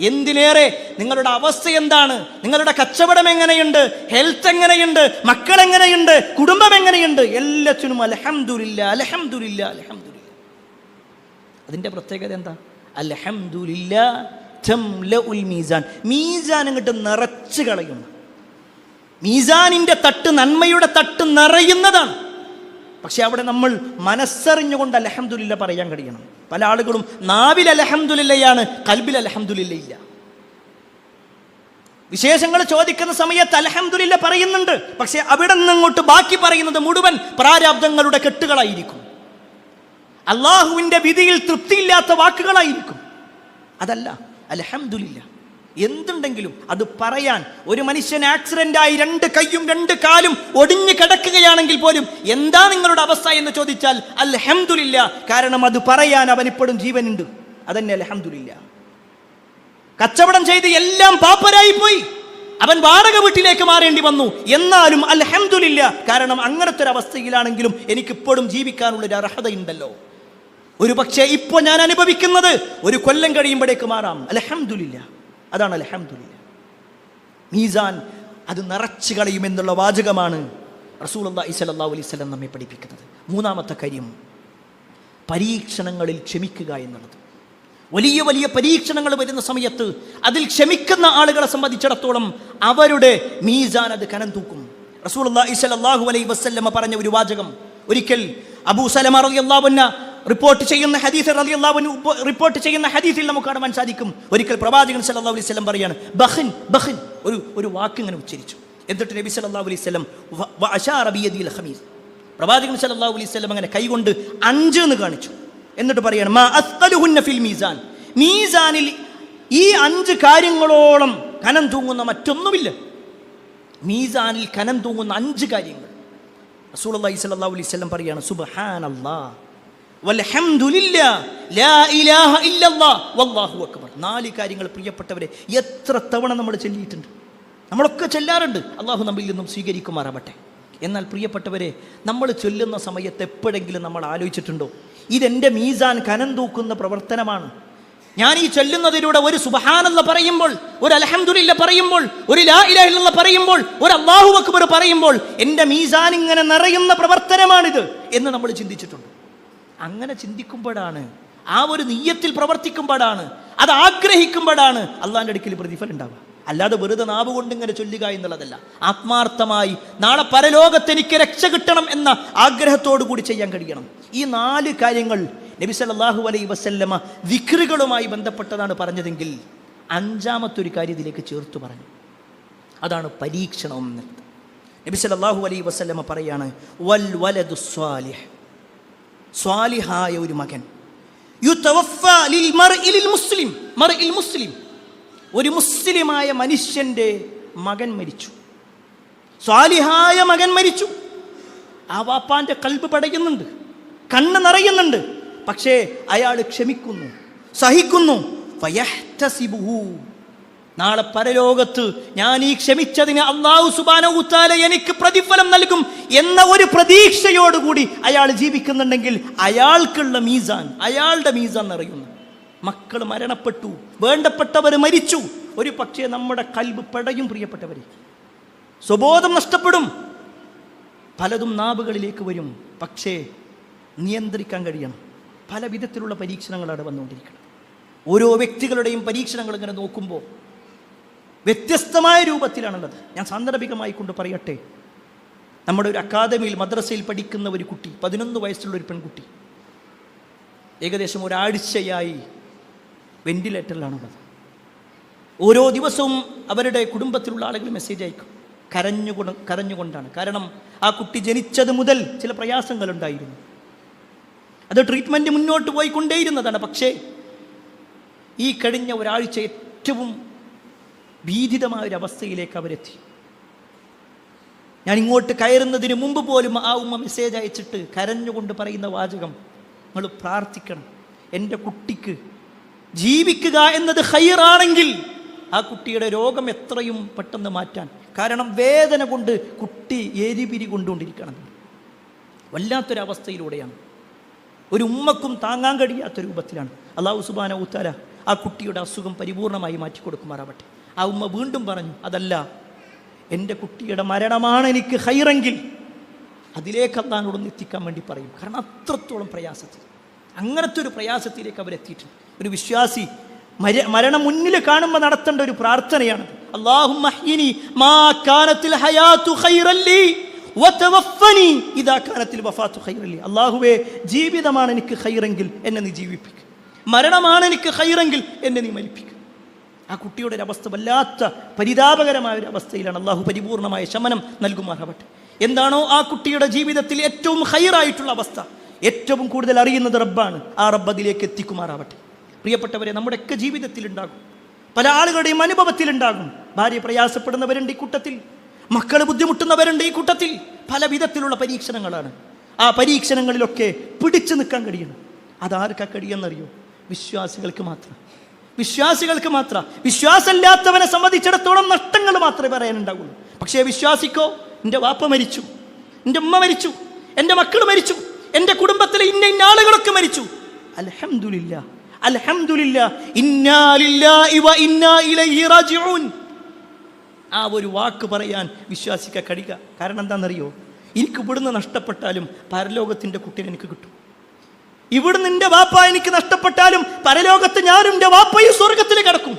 എന്തിനേറെ നിങ്ങളുടെ അവസ്ഥ എന്താണ്, നിങ്ങളുടെ കച്ചവടം എങ്ങനെയുണ്ട്, ഹെൽത്ത് എങ്ങനെയുണ്ട്, മക്കൾ എങ്ങനെയുണ്ട്, കുടുംബം എങ്ങനെയുണ്ട്, എല്ലാത്തിനും അൽഹംദുലില്ലാഹ് അൽഹംദുലില്ലാഹ് അൽഹംദുലില്ലാഹ്. അതിൻ്റെ പ്രത്യേകത എന്താ? അൽഹംദുലില്ലാഹ് തംലഉൽ മീസാൻ, മീസാൻ അങ്ങോട്ട് നിറച്ചു കളയുന്നു. മീസാനിൻ്റെ തട്ട്, നന്മയുടെ തട്ട് നിറയുന്നതാണ്. പക്ഷെ അവിടെ നമ്മൾ മനസ്സറിഞ്ഞുകൊണ്ട് അൽഹംദുലില്ലാഹ് പറയാൻ കഴിയണം. പല ആളുകളും നാവിൽ അൽഹംദുലില്ലയാണ്, കൽബിൽ അൽഹംദുലില്ല ഇല്ല. വിശേഷങ്ങൾ ചോദിക്കുന്ന സമയത്ത് അൽഹംദുലില്ലാഹ് പറയുന്നുണ്ട്, പക്ഷെ അവിടെ നിന്നങ്ങോട്ട് ബാക്കി പറയുന്നത് മുഴുവൻ പ്രാരാബ്ദങ്ങളുടെ കെട്ടുകളായിരിക്കും, അള്ളാഹുവിൻ്റെ വിധിയിൽ തൃപ്തിയില്ലാത്ത വാക്കുകളായിരിക്കും. അതല്ല അൽഹംദുലില്ലാഹ്. എന്തുണ്ടെങ്കിലും അത് പറയാൻ, ഒരു മനുഷ്യൻ ആക്സിഡന്റായി രണ്ട് കൈയും രണ്ട് കാലും ഒടിഞ്ഞു കിടക്കുകയാണെങ്കിൽ പോലും എന്താ നിങ്ങളുടെ അവസ്ഥ എന്ന് ചോദിച്ചാൽ അൽഹംദുലില്ലാഹ്. കാരണം അത് പറയാൻ അവനിപ്പോഴും ജീവനുണ്ട്. അതന്നെ അൽഹംദുലില്ലാഹ്. കച്ചവടം ചെയ്ത് എല്ലാം പാപ്പരായി പോയി, അവൻ വാടക വീട്ടിലേക്ക് മാറേണ്ടി വന്നു, എന്നാലും അൽഹംദുലില്ലാഹ്. കാരണം അങ്ങനത്തെ ഒരു അവസ്ഥയിലാണെങ്കിലും എനിക്കിപ്പോഴും ജീവിക്കാനുള്ളൊരു അർഹതയുണ്ടല്ലോ. ഒരു പക്ഷേ ഇപ്പോൾ ഞാൻ അനുഭവിക്കുന്നത് ഒരു കൊല്ലം കഴിയുമ്പോഴേക്ക് മാറാം. അൽഹംദുലില്ലാഹ്. അതാണ് അൽഹംദുലില്ലാഹ്. മീസാൻ അത് നിറച്ചു കളയുമെന്നുള്ള വാചകമാണ് റസൂലുള്ളാഹി സ്വല്ലല്ലാഹു അലൈഹി വസല്ലം നമ്മെ പഠിപ്പിക്കുന്നത്. മൂന്നാമത്തെ കാര്യം, പരീക്ഷണങ്ങളിൽ ക്ഷമിക്കുക എന്നുള്ളത്. വലിയ വലിയ പരീക്ഷണങ്ങൾ വരുന്ന സമയത്ത് അതിൽ ക്ഷമിക്കുന്ന ആളുകളെ സംബന്ധിച്ചിടത്തോളം അവരുടെ മീസാൻ അത് കനം തൂക്കും. റസൂലുള്ളാഹി സ്വല്ലല്ലാഹു അലൈഹി വസല്ലം പറഞ്ഞ ഒരു വാചകം, ഒരിക്കൽ അബൂ സലമ റളിയല്ലാഹു അൻഹു റിപ്പോർട്ട് ചെയ്യുന്ന ഹദീസിൽ റിപ്പോർട്ട് ചെയ്യുന്ന ഹദീസിൽ നമുക്ക് കാണാൻ സാധിക്കും, ഒരിക്കൽ പ്രവാചകൻ സല്ലല്ലാഹു അലൈഹി വസല്ലം പറയാണ്, ബഖിൻ ബഖിൻ, ഒരു വാക്ക് ഇങ്ങനെ ഉച്ചരിച്ചു. എന്നിട്ട് നബി സല്ലല്ലാഹു അലൈഹി വസല്ലം വഅശാറ ബിയദിൽ ഖമീസ്, പ്രവാചകൻ സല്ലല്ലാഹു അലൈഹി വസല്ലം അങ്ങനെ കൈകൊണ്ട് 5 എന്ന് കാണിച്ചു. എന്നിട്ട് പറയാണ്, മാ അസ്ഖലുഹുന്ന ഫിൽ മീസാൻ, മീസാനിൽ ഈ 5 കാര്യങ്ങളോളം കനം തൂങ്ങുന്ന മറ്റൊന്നുമില്ല. മീസാനിൽ കനം തൂങ്ങുന്ന 5 കാര്യങ്ങൾ. റസൂലുള്ളാഹി സ്വല്ലല്ലാഹു അലൈഹി വസല്ലം പറയാണ്, സുബ്ഹാനല്ലാഹ് വൽഹംദുലില്ലാഹ് ലാ ഇലാഹ ഇല്ലല്ലാഹ് വല്ലാഹു അക്ബർ. 4 കാര്യങ്ങൾ പ്രിയപ്പെട്ടവരെ എത്ര തവണ നമ്മൾ ചൊല്ലിയിട്ടുണ്ട്, നമ്മളൊക്കെ ചൊല്ലാറുണ്ട്. അള്ളാഹു നമ്മിൽ നിന്നും സ്വീകരിക്കുമാറാവട്ടെ. എന്നാൽ പ്രിയപ്പെട്ടവരെ, നമ്മൾ ചൊല്ലുന്ന സമയത്ത് എപ്പോഴെങ്കിലും നമ്മൾ ആലോചിച്ചിട്ടുണ്ടോ, ഇതെൻ്റെ മീസാൻ കനം തൂക്കുന്ന പ്രവർത്തനമാണ്? ഞാൻ ഈ ചൊല്ലുന്നതിലൂടെ ഒരു സുബ്ഹാനല്ലാഹ് പറയുമ്പോൾ, ഒരു അൽഹംദുലില്ലാഹ് പറയുമ്പോൾ, ഒരു ലാ ഇലാഹ ഇല്ലല്ലാഹ് പറയുമ്പോൾ, ഒരു അല്ലാഹു അക്ബർ പറയുമ്പോൾ എൻ്റെ മീസാൻ ഇങ്ങനെ നിറയുന്ന പ്രവർത്തനമാണിത് എന്ന് നമ്മൾ ചിന്തിച്ചിട്ടുണ്ട്. അങ്ങനെ ചിന്തിക്കുമ്പോഴാണ്, ആ ഒരു നിയ്യത്തിൽ പ്രവർത്തിക്കുമ്പോഴാണ്, അത് ആഗ്രഹിക്കുമ്പോഴാണ് അള്ളാഹിൻ്റെ അടുക്കൽ പ്രതിഫലം ഉണ്ടാവുക. അല്ലാതെ വെറുതെ നാവ് കൊണ്ട് ഇങ്ങനെ ചൊല്ലുക എന്നുള്ളതല്ല. ആത്മാർത്ഥമായി നാളെ പരലോകത്ത് എനിക്ക് രക്ഷ കിട്ടണം എന്ന ആഗ്രഹത്തോടു കൂടി ചെയ്യാൻ കഴിയണം. ഈ 4 കാര്യങ്ങൾ നബി സല്ലല്ലാഹു അലൈഹി വസല്ലമ ദിക്റുകളുമായി ബന്ധപ്പെട്ടതാണ് പറഞ്ഞതെങ്കിൽ 5ാമത്തെ ഒരു കാര്യം ഇതിലേക്ക് ചേർത്ത് പറഞ്ഞു. അതാണ് പരീക്ഷണം എന്നുള്ളത്. നബി സല്ലല്ലാഹു അലൈഹി വസല്ലമ പറയാണ്, വൽ വലദു സ്വാലിഹ്, സ്വാലിഹായ ഒരു മകൻ, യുതവഫാ ലിൽ മർഇ മുസ്ലിം, ഒരു മുസ്ലിമായ മനുഷ്യന്റെ മകൻ മരിച്ചു, സ്വാലിഹായ മകൻ മരിച്ചു. ആ വാപ്പാന്റെ കൽബ് പടയുന്നുണ്ട്, കണ്ണ് നിറയുന്നുണ്ട്. പക്ഷേ അയാൾ ക്ഷമിക്കുന്നു, സഹിക്കുന്നു. ഫയഹ്തസിബുഹു, നാളെ പരലോകത്ത് ഞാൻ ഈ ക്ഷമിച്ചതിന് അല്ലാഹു സുബ്ഹാനഹു വ തആല എനിക്ക് പ്രതിഫലം നൽകും എന്ന ഒരു പ്രതീക്ഷയോടുകൂടി അയാൾ ജീവിക്കുന്നുണ്ടെങ്കിൽ അയാൾക്കുള്ള മീസാൻ, അയാളുടെ മീസാൻ നിറയുന്നു. മക്കൾ മരണപ്പെട്ടു, വേണ്ടപ്പെട്ടവർ മരിച്ചു, ഒരു പക്ഷേ നമ്മുടെ കൽബ് പടയും. പ്രിയപ്പെട്ടവരെ, സ്വബോധം നഷ്ടപ്പെടും, പലതും നാവുകളിലേക്ക് വരും. പക്ഷേ നിയന്ത്രിക്കാൻ കഴിയണം. പല വിധത്തിലുള്ള പരീക്ഷണങ്ങളാണ് വന്നുകൊണ്ടിരിക്കുന്നത്. ഓരോ വ്യക്തികളുടെയും പരീക്ഷണങ്ങൾ ഇങ്ങനെ നോക്കുമ്പോൾ വ്യത്യസ്തമായ രൂപത്തിലാണുള്ളത്. ഞാൻ സാന്ദർഭികമായി കൊണ്ട് പറയട്ടെ, നമ്മുടെ ഒരു അക്കാദമിയിൽ മദ്രസയിൽ പഠിക്കുന്ന ഒരു കുട്ടി, 11 വയസ്സുള്ള ഒരു പെൺകുട്ടി, ഏകദേശം ഒരാഴ്ചയായി വെന്റിലേറ്ററിലാണുള്ളത്. ഓരോ ദിവസവും അവരുടെ കുടുംബത്തിലുള്ള ആളുകൾ മെസ്സേജ് അയക്കും, കരഞ്ഞുകൊണ്ടാണ്. കാരണം ആ കുട്ടി ജനിച്ചത് മുതൽ ചില പ്രയാസങ്ങളുണ്ടായിരുന്നു. അത് ട്രീറ്റ്മെൻറ്റ് മുന്നോട്ട് പോയിക്കൊണ്ടേയിരുന്നതാണ്. പക്ഷേ ഈ കഴിഞ്ഞ ഒരാഴ്ച ഏറ്റവും ഭീതിതമായൊരവസ്ഥയിലേക്ക് അവരെത്തി. ഞാൻ ഇങ്ങോട്ട് കയറുന്നതിന് മുമ്പ് പോലും ആ ഉമ്മ മെസ്സേജ് അയച്ചിട്ട് കരഞ്ഞുകൊണ്ട് പറയുന്ന വാചകം, നിങ്ങൾ പ്രാർത്ഥിക്കണം, എൻ്റെ കുട്ടിക്ക് ജീവിക്കുക എന്നത് ഖൈറാണെങ്കിൽ ആ കുട്ടിയുടെ രോഗം എത്രയും പെട്ടെന്ന് മാറ്റാൻ. കാരണം വേദന കൊണ്ട് കുട്ടി എരിപിരി കൊണ്ടുകൊണ്ടിരിക്കണം. വല്ലാത്തൊരവസ്ഥയിലൂടെയാണ്, ഒരു ഉമ്മക്കും താങ്ങാൻ കഴിയാത്ത രൂപത്തിലാണ്. അല്ലാഹു സുബ്ഹാനഹു വ തആല ആ കുട്ടിയുടെ അസുഖം പരിപൂർണമായി മാറ്റിക്കൊടുക്കുമാറാവട്ടെ. ആ ഉമ്മ വീണ്ടും പറഞ്ഞു, അതല്ല, എൻ്റെ കുട്ടിയുടെ മരണമാണ് എനിക്ക് ഖൈറെങ്കിൽ അതിലേക്ക് അല്ലാഹുവോടൊന്ന് എത്തിക്കാൻ വേണ്ടി പറയും. കാരണം അത്രത്തോളം പ്രയാസത്തിൽ, അങ്ങനത്തെ ഒരു പ്രയാസത്തിലേക്ക് അവരെത്തിയിട്ടുണ്ട്. ഒരു വിശ്വാസി മരണം മുന്നിൽ കാണുമ്പോൾ നടത്തേണ്ട ഒരു പ്രാർത്ഥനയാണ്, അല്ലാഹുമ്മ ഹ്യിനി മാ കാനത്തിൽ ഹയാതു ഖൈറൻ ലി വതവഫനി ഇദാ കാനത്തിൽ വഫാതു ഖൈറൻ ലി. അല്ലാഹുവേ, ജീവിതമാണ് എനിക്ക് ഖൈറെങ്കിൽ എന്നെ നീ ജീവിപ്പിക്കുക, മരണമാണ് എനിക്ക് ഖൈറെങ്കിൽ എന്നെ നീ മരിപ്പിക്കുക. ആ കുട്ടിയുടെ ഒരു അവസ്ഥ വല്ലാത്ത പരിതാപകരമായ ഒരു അവസ്ഥയിലാണ്. അല്ലാഹു പരിപൂർണമായ ശമനം നൽകുമാറാവട്ടെ. എന്താണോ ആ കുട്ടിയുടെ ജീവിതത്തിൽ ഏറ്റവും ഖൈറായിട്ടുള്ള അവസ്ഥ, ഏറ്റവും കൂടുതൽ അറിയുന്നത് റബ്ബാണ്. ആ റബ്ബ് അതിലേക്ക് എത്തിക്കുമാറാവട്ടെ. പ്രിയപ്പെട്ടവരെ, നമ്മുടെയൊക്കെ ജീവിതത്തിലുണ്ടാകും, പല ആളുകളുടെയും അനുഭവത്തിലുണ്ടാകും. ഭാര്യ പ്രയാസപ്പെടുന്നവരുണ്ട് ഈ കൂട്ടത്തിൽ, മക്കൾ ബുദ്ധിമുട്ടുന്നവരുണ്ട് ഈ കൂട്ടത്തിൽ. പല വിധത്തിലുള്ള പരീക്ഷണങ്ങളാണ്. ആ പരീക്ഷണങ്ങളിലൊക്കെ പിടിച്ചു നിൽക്കാൻ കഴിയണം. അതാർക്കാ കഴിയുമെന്നറിയോ? വിശ്വാസികൾക്ക് മാത്രം, വിശ്വാസികൾക്ക് മാത്രം. വിശ്വാസമില്ലാത്തവനെ സംബന്ധിച്ചിടത്തോളം നഷ്ടങ്ങൾ മാത്രമേ പറയാനുണ്ടാവുള്ളൂ. പക്ഷേ വിശ്വാസിക്കോ, എൻ്റെ വാപ്പ മരിച്ചു, എൻ്റെ ഉമ്മ മരിച്ചു, എൻ്റെ മക്കൾ മരിച്ചു, എൻ്റെ കുടുംബത്തിലെ ഇന്ന ആളുകളൊക്കെ മരിച്ചു, അൽഹംദുലില്ലാ അൽഹംദുലില്ലാ ഇന്നാ ലില്ലാഹി വ ഇന്നാ ഇലൈഹി റാജിഊൻ. ആ ഒരു വാക്ക് പറയാൻ വിശ്വാസിക്കാൻ കഴിയുക. കാരണം എന്താണെന്നറിയോ? എനിക്ക് ഇവിടുന്ന് നഷ്ടപ്പെട്ടാലും പരലോകത്തിൻ്റെ കുട്ടീനെ എനിക്ക് കിട്ടും. ഇവിടുന്ന് എൻ്റെ വാപ്പ എനിക്ക് നഷ്ടപ്പെട്ടാലും പരലോകത്ത് ഞാനും എൻ്റെ വാപ്പയും സ്വർഗത്തിൽ കിടക്കും.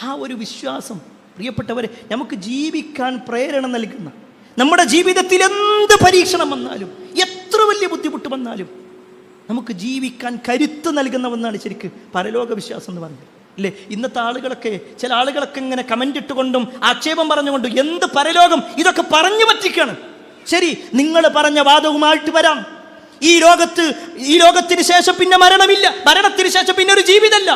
ആ ഒരു വിശ്വാസം, പ്രിയപ്പെട്ടവരെ, നമുക്ക് ജീവിക്കാൻ പ്രേരണ നൽകുന്ന, നമ്മുടെ ജീവിതത്തിൽ എന്ത് പരീക്ഷണം വന്നാലും, എത്ര വലിയ ബുദ്ധിമുട്ട് വന്നാലും നമുക്ക് ജീവിക്കാൻ കരുത്ത് നൽകുന്ന ഒന്നാണ് ശരിക്ക് പരലോക വിശ്വാസം എന്ന് പറയുന്നത്, അല്ലേ? ഇന്നത്തെ ആളുകളൊക്കെ, ചില ആളുകളൊക്കെ ഇങ്ങനെ കമൻ്റ് ഇട്ടുകൊണ്ടും ആക്ഷേപം പറഞ്ഞുകൊണ്ടും എന്ത് പരലോകം, ഇതൊക്കെ പറഞ്ഞു പറ്റിക്കാണ്. ശരി, നിങ്ങൾ പറഞ്ഞ വാദവുമായിട്ട് വരാം. ഈ ലോകത്തിന് ശേഷം പിന്നെ മരണമില്ല, മരണത്തിന് ശേഷം പിന്നെ ഒരു ജീവിതമല്ല.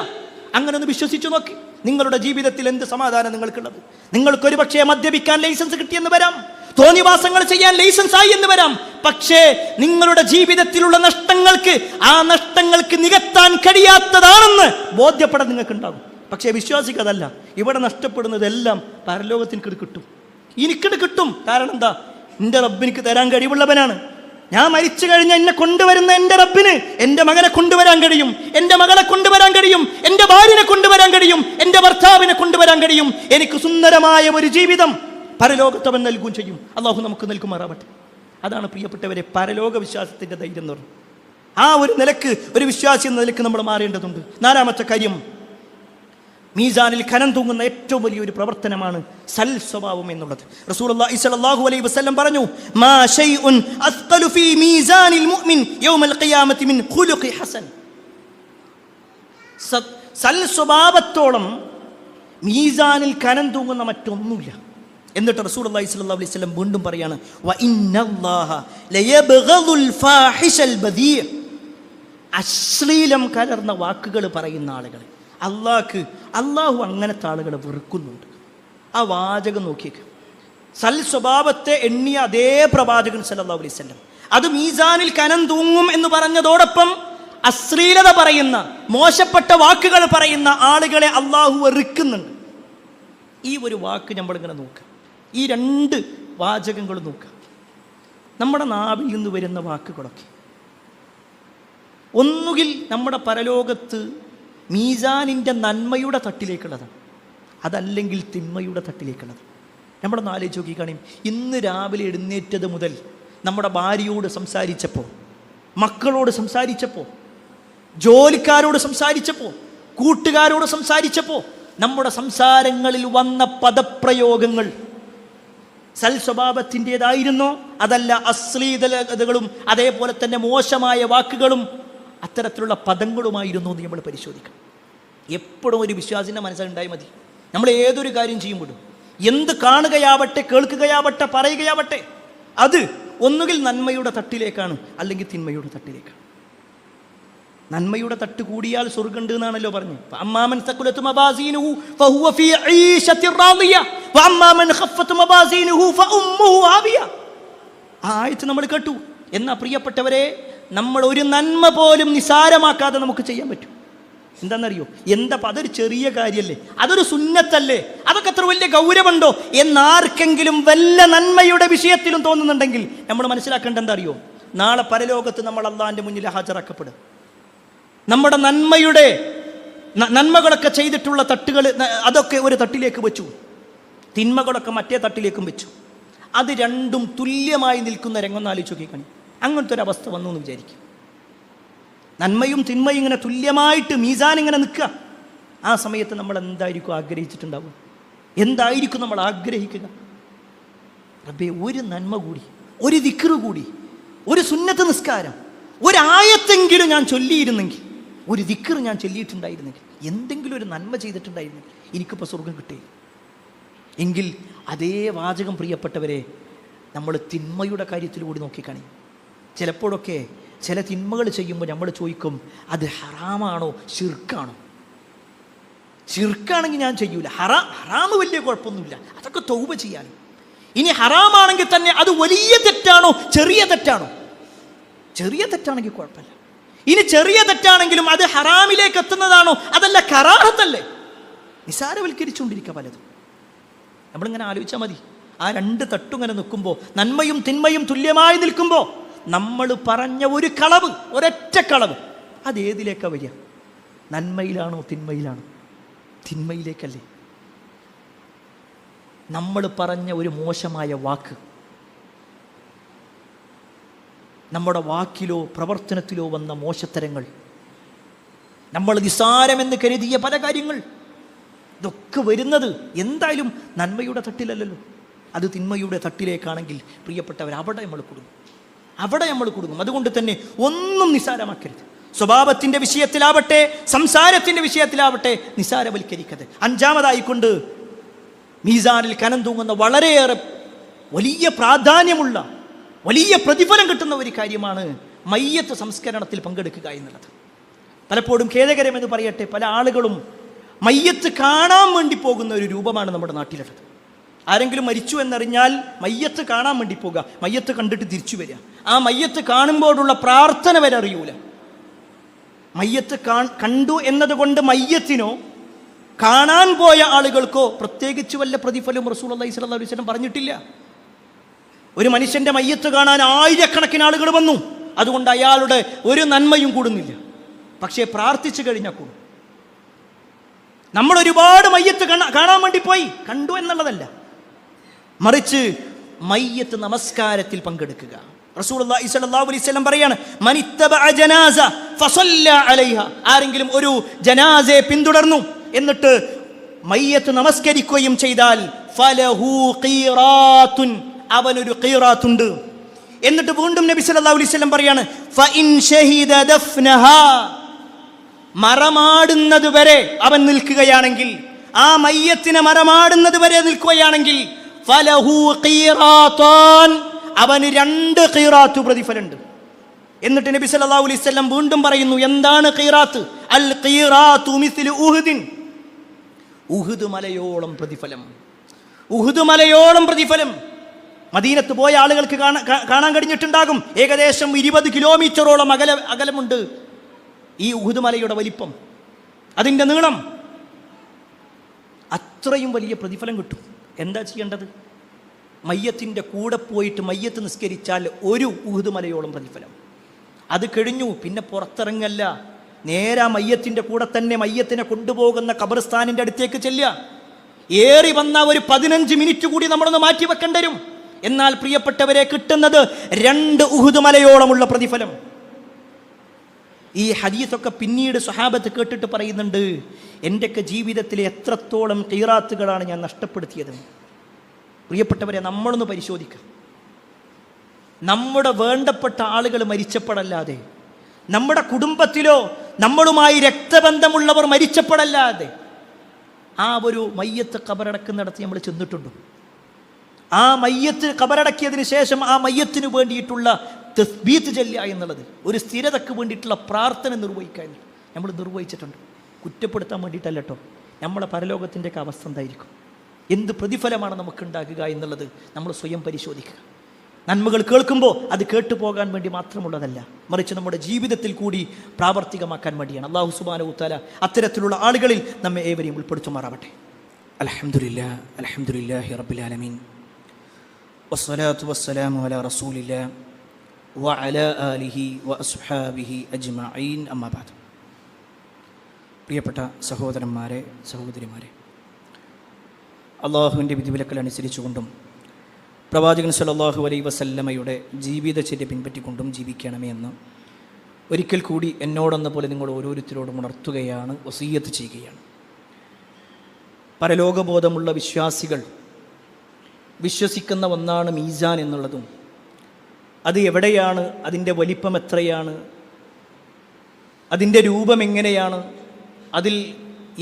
അങ്ങനെ ഒന്ന് വിശ്വസിച്ചു നോക്കി. നിങ്ങളുടെ ജീവിതത്തിൽ എന്ത് സമാധാനം നിങ്ങൾക്കുള്ളത്? നിങ്ങൾക്കൊരു പക്ഷേ മദ്യപിക്കാൻ ലൈസൻസ് കിട്ടിയെന്ന് വരാം, തോന്നിവാസങ്ങൾ ചെയ്യാൻ ലൈസൻസ് ആയി എന്ന് വരാം. പക്ഷേ നിങ്ങളുടെ ജീവിതത്തിലുള്ള നഷ്ടങ്ങൾക്ക്, ആ നഷ്ടങ്ങൾക്ക് നികത്താൻ കഴിയാത്തതാണെന്ന് ബോധ്യപ്പെടാൻ നിങ്ങൾക്കുണ്ടാകും. പക്ഷേ വിശ്വാസിക്കതല്ല. ഇവിടെ നഷ്ടപ്പെടുന്നതെല്ലാം പരലോകത്തിന് കിട്ടും, എനിക്കിത് കിട്ടും. കാരണം എന്താ? എൻ്റെ റബ്ബ് എനിക്ക് തരാൻ കഴിവുള്ളവനാണ്. ഞാൻ മരിച്ചു കഴിഞ്ഞാൽ എന്നെ കൊണ്ടുവരുന്ന എൻ്റെ റബ്ബിന് എൻ്റെ മകനെ കൊണ്ടുവരാൻ കഴിയും, എൻ്റെ മകളെ കൊണ്ടുവരാൻ കഴിയും, എൻ്റെ ഭാര്യനെ കൊണ്ടുവരാൻ കഴിയും, എൻ്റെ ഭർത്താവിനെ കൊണ്ടുവരാൻ കഴിയും. എനിക്ക് സുന്ദരമായ ഒരു ജീവിതം പരലോകത്തവൻ നൽകുകയും ചെയ്യും. അള്ളാഹു നമുക്ക് നൽകുമാറാവട്ടെ. അതാണ് പ്രിയപ്പെട്ടവരെ പരലോക വിശ്വാസത്തിൻ്റെ ധൈര്യം എന്ന് പറഞ്ഞു. ആ ഒരു നിലക്ക്, ഒരു വിശ്വാസി എന്ന നിലക്ക് നമ്മൾ മാറേണ്ടതുണ്ട്. നാലാമത്തെ കാര്യം, മീസാനിൽ കനം തൂങ്ങുന്ന ഏറ്റവും വലിയൊരു പ്രവർത്തനമാണ് സൽ സ്വഭാവം എന്നുള്ളത്. റസൂലുള്ളാഹി സ്വല്ലല്ലാഹു അലൈഹി വസല്ലം പറഞ്ഞു, മാ ശൈഉൻ അസ്ഖലു ഫീ മീസാനിൽ മുഅ്മിൻ യൗമൽ ഖിയാമത്തി മിൻ ഖുലുഖി ഹസൻ. സൽ സ്വഭാവത്തോളം മീസാനിൽ കനം തൂങ്ങുന്ന മറ്റൊന്നുമില്ല. എന്നിട്ട് റസൂലുള്ളാഹി സ്വല്ലല്ലാഹു അലൈഹി വസല്ലം വീണ്ടും പറയാണ്, വ ഇന്നല്ലാഹ ലയബ്ഗദുൽ ഫാഹിഷൽ ബദീ. അശ്ലീലം കലർന്ന വാക്കുകൾ പറയുന്ന ആളുകൾ അള്ളാഹു അങ്ങനത്തെ ആളുകളെ വെറുക്കുന്നുണ്ട്. ആ വാചകം നോക്കിയേക്ക്. സൽ സ്വഭാവത്തെ എണ്ണിയ അതേ പ്രവാചകൻ സല്ലല്ലാഹു അലൈഹി വസല്ലം അത് മീസാനിൽ കനം തൂങ്ങും എന്ന് പറഞ്ഞതോടൊപ്പം അശ്ലീലത പറയുന്ന, മോശപ്പെട്ട വാക്കുകൾ പറയുന്ന ആളുകളെ അള്ളാഹു വെറുക്കുന്നുണ്ട്. ഈ ഒരു വാക്ക് നമ്മളിങ്ങനെ നോക്കുക, ഈ രണ്ട് വാചകങ്ങൾ നോക്കുക. നമ്മുടെ നാവിൽ നിന്ന് വരുന്ന വാക്കുകളൊക്കെ ഒന്നുകിൽ നമ്മുടെ പരലോകത്ത് മീസാനിൻ്റെ നന്മയുടെ തട്ടിലേക്കുള്ളതാണ്, അതല്ലെങ്കിൽ തിന്മയുടെ തട്ടിലേക്കുള്ളതാണ്. നമ്മളൊന്ന് ആലോചിച്ച് നോക്കി കാണും. ഇന്ന് രാവിലെ എഴുന്നേറ്റത് മുതൽ നമ്മുടെ ഭാര്യയോട് സംസാരിച്ചപ്പോൾ, മക്കളോട് സംസാരിച്ചപ്പോൾ, ജോലിക്കാരോട് സംസാരിച്ചപ്പോൾ, കൂട്ടുകാരോട് സംസാരിച്ചപ്പോൾ നമ്മുടെ സംസാരങ്ങളിൽ വന്ന പദപ്രയോഗങ്ങൾ സൽസ്വഭാവത്തിൻ്റെതായിരുന്നോ അതല്ല അശ്ലീലതകളും അതേപോലെ തന്നെ മോശമായ വാക്കുകളും അത്തരത്തിലുള്ള പദങ്ങളുമായിരുന്നു എന്ന് നമ്മൾ പരിശോധിക്കണം. എപ്പോഴും ഒരു വിശ്വാസിൻ്റെ മനസ്സിലുണ്ടായി മതി. നമ്മൾ ഏതൊരു കാര്യം ചെയ്യുമ്പോഴും, എന്ത് കാണുകയാവട്ടെ, കേൾക്കുകയാവട്ടെ, പറയുകയാവട്ടെ, അത് ഒന്നുകിൽ നന്മയുടെ തട്ടിലേക്കാണ് അല്ലെങ്കിൽ തിന്മയുടെ തട്ടിലേക്കാണ്. നന്മയുടെ തട്ട് കൂടിയാൽ സ്വർഗ്ഗമുണ്ട് എന്നാണല്ലോ പറഞ്ഞു. അമ്മാമൻ സഖുലത് മവാസീനുഹു ഫഹുവ ഫീ ഈശത്തിർ റാദിയ വഅമ്മാമൻ ഖഫ്ഫത് മവാസീനുഹു ഫഉമ്മുഹു ഹാവിയ. ആ ആയത്ത് നമ്മൾ കേട്ടു. എന്നാ പ്രിയപ്പെട്ടവരെ, നമ്മൾ ഒരു നന്മ പോലും നിസാരമാക്കാതെ നമുക്ക് ചെയ്യാൻ പറ്റും. എന്താണെന്നറിയോ? അതൊരു ചെറിയ കാര്യമല്ലേ, അതൊരു സുന്നത്തല്ലേ, അതൊക്കെ അത്ര വലിയ ഗൗരവമുണ്ടോ എന്നാർക്കെങ്കിലും വല്ല നന്മയുടെ വിഷയത്തിലും തോന്നുന്നുണ്ടെങ്കിൽ നമ്മൾ മനസ്സിലാക്കേണ്ട എന്താ അറിയോ? നാളെ പരലോകത്ത് നമ്മൾ അള്ളാഹിൻ്റെ മുന്നിൽ ഹാജരാക്കപ്പെടും. നമ്മുടെ നന്മകളൊക്കെ ചെയ്തിട്ടുള്ള തട്ടുകൾ അതൊക്കെ ഒരു തട്ടിലേക്ക് വെച്ചു, തിന്മകളൊക്കെ മറ്റേ തട്ടിലേക്കും വെച്ചു. അത് രണ്ടും തുല്യമായി നിൽക്കുന്ന രംഗം ആലോചിച്ച് നോക്കിക്കണി. അങ്ങനത്തെ ഒരു അവസ്ഥ വന്നു എന്ന് വിചാരിക്കും. നന്മയും തിന്മയും ഇങ്ങനെ തുല്യമായിട്ട് മീസാൻ ഇങ്ങനെ നിൽക്കുക. ആ സമയത്ത് നമ്മൾ എന്തായിരിക്കും ആഗ്രഹിച്ചിട്ടുണ്ടാവുക? എന്തായിരിക്കും നമ്മൾ ആഗ്രഹിക്കുക? റബ്ബേ, ഒരു നന്മ കൂടി, ഒരു ദിക്ർ കൂടി, ഒരു സുന്നത്ത് നിസ്കാരം, ഒരായത്തെങ്കിലും ഞാൻ ചൊല്ലിയിരുന്നെങ്കിൽ, ഒരു ദിക്ർ ഞാൻ ചൊല്ലിയിട്ടുണ്ടായിരുന്നെങ്കിൽ, എന്തെങ്കിലും ഒരു നന്മ ചെയ്തിട്ടുണ്ടായിരുന്നെങ്കിൽ എനിക്കിപ്പോൾ സ്വർഗം കിട്ടുകയില്ല. എങ്കിൽ അതേ വാചകം പ്രിയപ്പെട്ടവരെ നമ്മൾ തിന്മയുടെ കാര്യത്തിൽ കൂടി നോക്കിക്കാണി. ചിലപ്പോഴൊക്കെ ചില തിന്മകൾ ചെയ്യുമ്പോൾ നമ്മൾ ചോദിക്കും, അത് ഹറാമാണോ ശിർക്കാണോ? ശിർക്കാണെങ്കിൽ ഞാൻ ചെയ്യൂല, ഹറാമ് വലിയ കുഴപ്പമൊന്നുമില്ല, അതൊക്കെ തൗബ ചെയ്യാനും. ഇനി ഹറാമാണെങ്കിൽ തന്നെ അത് വലിയ തെറ്റാണോ ചെറിയ തെറ്റാണോ? ചെറിയ തെറ്റാണെങ്കിൽ കുഴപ്പമില്ല. ഇനി ചെറിയ തെറ്റാണെങ്കിലും അത് ഹറാമിലേക്ക് എത്തുന്നതാണോ അതല്ല കറാഹത്തല്ലേ? നിസാരവൽക്കരിച്ചുകൊണ്ടിരിക്കുക പലതും. നമ്മളിങ്ങനെ ആലോചിച്ചാൽ മതി. ആ രണ്ട് തട്ടും ഇങ്ങനെ നിൽക്കുമ്പോൾ, നന്മയും തിന്മയും തുല്യമായി നിൽക്കുമ്പോൾ, നമ്മൾ പറഞ്ഞ ഒരു കളവ്, ഒരൊറ്റ കളവ്, അതേതിലേക്കാണ് വരിക? നന്മയിലാണോ തിന്മയിലാണോ? തിന്മയിലേക്കല്ലേ. നമ്മൾ പറഞ്ഞ ഒരു മോശമായ വാക്ക്, നമ്മുടെ വാക്കിലോ പ്രവർത്തനത്തിലോ വന്ന മോശത്തരങ്ങൾ, നമ്മൾ നിസാരമെന്ന് കരുതിയ പല കാര്യങ്ങൾ, ഇതൊക്കെ വരുന്നത് എന്തായാലും നന്മയുടെ തട്ടിലല്ലല്ലോ, അത് തിന്മയുടെ തട്ടിലേക്കാണെങ്കിൽ പ്രിയപ്പെട്ടവർ അവിടെ നമ്മൾ കുടുങ്ങും. അതുകൊണ്ട് തന്നെ ഒന്നും നിസാരമാക്കരുത്. സ്വഭാവത്തിൻ്റെ വിഷയത്തിലാവട്ടെ, സംസാരത്തിൻ്റെ വിഷയത്തിലാവട്ടെ, നിസാരവൽക്കരിക്കരുത്. അഞ്ചാമതായിക്കൊണ്ട് മീസാനിൽ കനം തൂങ്ങുന്ന വളരെയേറെ വലിയ പ്രാധാന്യമുള്ള, വലിയ പ്രതിഫലം കിട്ടുന്ന ഒരു കാര്യമാണ് മയ്യത്ത് സംസ്കരണത്തിൽ പങ്കെടുക്കുക എന്നുള്ളത്. പലപ്പോഴും ഖേദകരമെന്ന് പറയട്ടെ, പല ആളുകളും മയ്യത്ത് കാണാൻ വേണ്ടി പോകുന്ന ഒരു രൂപമാണ് നമ്മുടെ നാട്ടിലുള്ളത്. ആരെങ്കിലും മരിച്ചു എന്നറിഞ്ഞാൽ മയ്യത്ത് കാണാൻ വേണ്ടി പോകുക, മയ്യത്ത് കണ്ടിട്ട് തിരിച്ചു വരിക. ആ മയ്യത്ത് കാണുമ്പോഴുള്ള പ്രാർത്ഥന വരെ അറിയൂല. മയ്യത്ത് കണ്ടു എന്നതുകൊണ്ട് മയ്യത്തിനോ കാണാൻ പോയ ആളുകൾക്കോ പ്രത്യേകിച്ച് വല്ല പ്രതിഫലവും റസൂലുള്ളാഹി സ്വല്ലല്ലാഹു അലൈഹി വസല്ലം പറഞ്ഞിട്ടില്ല. ഒരു മനുഷ്യൻ്റെ മയ്യത്ത് കാണാൻ ആയിരക്കണക്കിന് ആളുകൾ വന്നു, അതുകൊണ്ട് അയാളുടെ ഒരു നന്മയും കൂടുന്നില്ല. പക്ഷേ പ്രാർത്ഥിച്ചു കഴിഞ്ഞാൽ കൂടും. നമ്മൾ ഒരുപാട് മയ്യത്ത് കാണാൻ വേണ്ടി പോയി, കണ്ടു എന്നുള്ളതല്ല, മറിച്ച് മയ്യത്ത് നമസ്കാരത്തിൽ പങ്കെടുക്കുക. റസൂലുള്ളാഹി സ്വല്ലല്ലാഹു അലൈഹി വസല്ലം പറയാണ്, മനിത്തബഅ ജനാസ ഫസല്ല അലൈഹ, ആരെങ്കിലും ഒരു ജനാസയെ പിന്തുടർന്നു എന്നിട്ട് മയ്യത്ത് നമസ്കരിക്കുകയും ചെയ്താൽ ഫലഹു ഖീറാത്തുൻ, അവനൊരു ഖീറാത്തുണ്ട്. എന്നിട്ട് വീണ്ടും നബി സല്ലല്ലാഹു അലൈഹി വസല്ലം പറയാണ്, ഫഇൻ ഷഹിദ ദഫ്നഹാ, മറമാടുന്നത് വരെ അവൻ നിൽക്കുകയാണെങ്കിൽ, ആ മയ്യത്തിനെ മറമാടുന്നത് വരെ നിൽക്കുകയാണെങ്കിൽ ഫലഹു ഖീറാത്താൻ, അവന് 2 ഖീറാത്ത് പ്രതിഫലമുണ്ട്. എന്നിട്ട് നബി സല്ലല്ലാഹു അലൈഹി വസല്ലം വീണ്ടും പറയുന്നു, എന്താണ് ഖീറാത്ത്? അൽ ഖീറാത്തു മിസ്ലു ഉഹുദിൻ. ഉഹുദ് മലയോളം പ്രതിഫലം. ഉഹുദ് മലയോളം പ്രതിഫലം. മദീനത്ത് പോയ ആളുകൾക്ക് കാണാൻ കഴിഞ്ഞിട്ടുണ്ടാകും. ഏകദേശം 20 കിലോമീറ്ററോളം അകലമുണ്ട് ഈ ഉഹുദ് മലയുടെ വലിപ്പം, അതിൻ്റെ നീളം. അത്രയും വലിയ പ്രതിഫലം കിട്ടും. എന്താ ചെയ്യേണ്ടത്? മയ്യത്തിൻ്റെ കൂടെ പോയിട്ട് മയ്യത്ത് നിസ്കരിച്ചാൽ ഒരു ഉഹുദ് മലയോളം പ്രതിഫലം. അത് കഴിഞ്ഞു, പിന്നെ പുറത്തിറങ്ങല്ല, നേരെ മയ്യത്തിൻ്റെ കൂടെ തന്നെ മയ്യത്തിനെ കൊണ്ടുപോകുന്ന ഖബർസ്ഥാനിൻ്റെ അടുത്തേക്ക് ചെല്ലുക. ഏറി വന്ന ഒരു 15 മിനിറ്റ് കൂടി നമ്മളൊന്ന് മാറ്റി വെക്കേണ്ടി വരും. എന്നാൽ പ്രിയപ്പെട്ടവരെ, കിട്ടുന്നത് 2 ഉഹുദ് മലയോളമുള്ള പ്രതിഫലം. ഈ ഹദീസൊക്കെ പിന്നീട് സ്വഹാബത്ത് കേട്ടിട്ട് പറയുന്നുണ്ട്, എൻ്റെയൊക്കെ ജീവിതത്തിലെ എത്രത്തോളം ഖീറാത്തുകളാണ് ഞാൻ നഷ്ടപ്പെടുത്തിയത്. പ്രിയപ്പെട്ടവരെ, നമ്മളൊന്ന് പരിശോധിക്കുക. നമ്മുടെ വേണ്ടപ്പെട്ട ആളുകൾ മരിച്ചപ്പെടല്ലാതെ, നമ്മുടെ കുടുംബത്തിലോ നമ്മളുമായി രക്തബന്ധമുള്ളവർ മരിച്ചപ്പെടല്ലാതെ ആ ഒരു മയ്യത്ത് ഖബറടക്കുന്നിടത്ത് നമ്മൾ ചെന്നിട്ടുണ്ടോ? ആ മയ്യത്ത് ഖബറടക്കിയതിന് ശേഷം ആ മയ്യത്തിന് വേണ്ടിയിട്ടുള്ള തസ്ബീത്ത് ചൊല്ലുക എന്നുള്ളത്, ഒരു സ്ഥിരതയ്ക്ക് വേണ്ടിയിട്ടുള്ള പ്രാർത്ഥന നിർവഹിക്കുക എന്നുള്ളത് നമ്മൾ നിർവഹിച്ചിട്ടുണ്ട്. കുറ്റപ്പെടുത്താൻ വേണ്ടിയിട്ടല്ല കേട്ടോ. നമ്മളെ പരലോകത്തിൻ്റെയൊക്കെ അവസ്ഥ എന്തായിരിക്കും, എന്ത് പ്രതിഫലമാണ് നമുക്കുണ്ടാകുക എന്നുള്ളത് നമ്മൾ സ്വയം പരിശോധിക്കുക. നന്മകൾ കേൾക്കുമ്പോൾ അത് കേട്ടുപോകാൻ വേണ്ടി മാത്രമുള്ളതല്ല, മറിച്ച് നമ്മുടെ ജീവിതത്തിൽ കൂടി പ്രാവർത്തികമാക്കാൻ വേണ്ടിയാണ്. അല്ലാഹു സുബ്ഹാനഹു വ തആല അത്തരത്തിലുള്ള ആളുകളിൽ നമ്മെ ഏവരെയും ഉൾപ്പെടുത്തുമാറാവട്ടെ. അൽഹംദുലില്ലാഹി അൽഹംദുലില്ലാഹി റബ്ബിൽ ആലമീൻ വസ്സലാത്തു വസ്സലാമു അലാ റസൂലില്ലാഹി വഅലാ ആലിഹി വഅസ്ഹാബിഹി അജ്മഈൻ. അമ്മാ ബഅദ്. പ്രിയപ്പെട്ട സഹോദരന്മാരെ, സഹോദരിമാരെ, അള്ളാഹുവിൻ്റെ വിധിവിലക്കൽ അനുസരിച്ചുകൊണ്ടും പ്രവാചകൻ സല്ലല്ലാഹു അലൈഹി വസല്ലമയുടെ ജീവിതചര്യ പിൻപറ്റിക്കൊണ്ടും ജീവിക്കണമേ എന്ന് ഒരിക്കൽ കൂടി എന്നോടെന്ന പോലെ നിങ്ങൾ ഓരോരുത്തരോടും ഉണർത്തുകയാണ്, വസിയ്യത്ത് ചെയ്യുകയാണ്. പരലോകബോധമുള്ള വിശ്വാസികൾ വിശ്വസിക്കുന്ന ഒന്നാണ് മീസാൻ എന്നുള്ളതും, അത് എവിടെയാണ്, അതിൻ്റെ വലിപ്പം എത്രയാണ്, അതിൻ്റെ രൂപം എങ്ങനെയാണ്, അതിൽ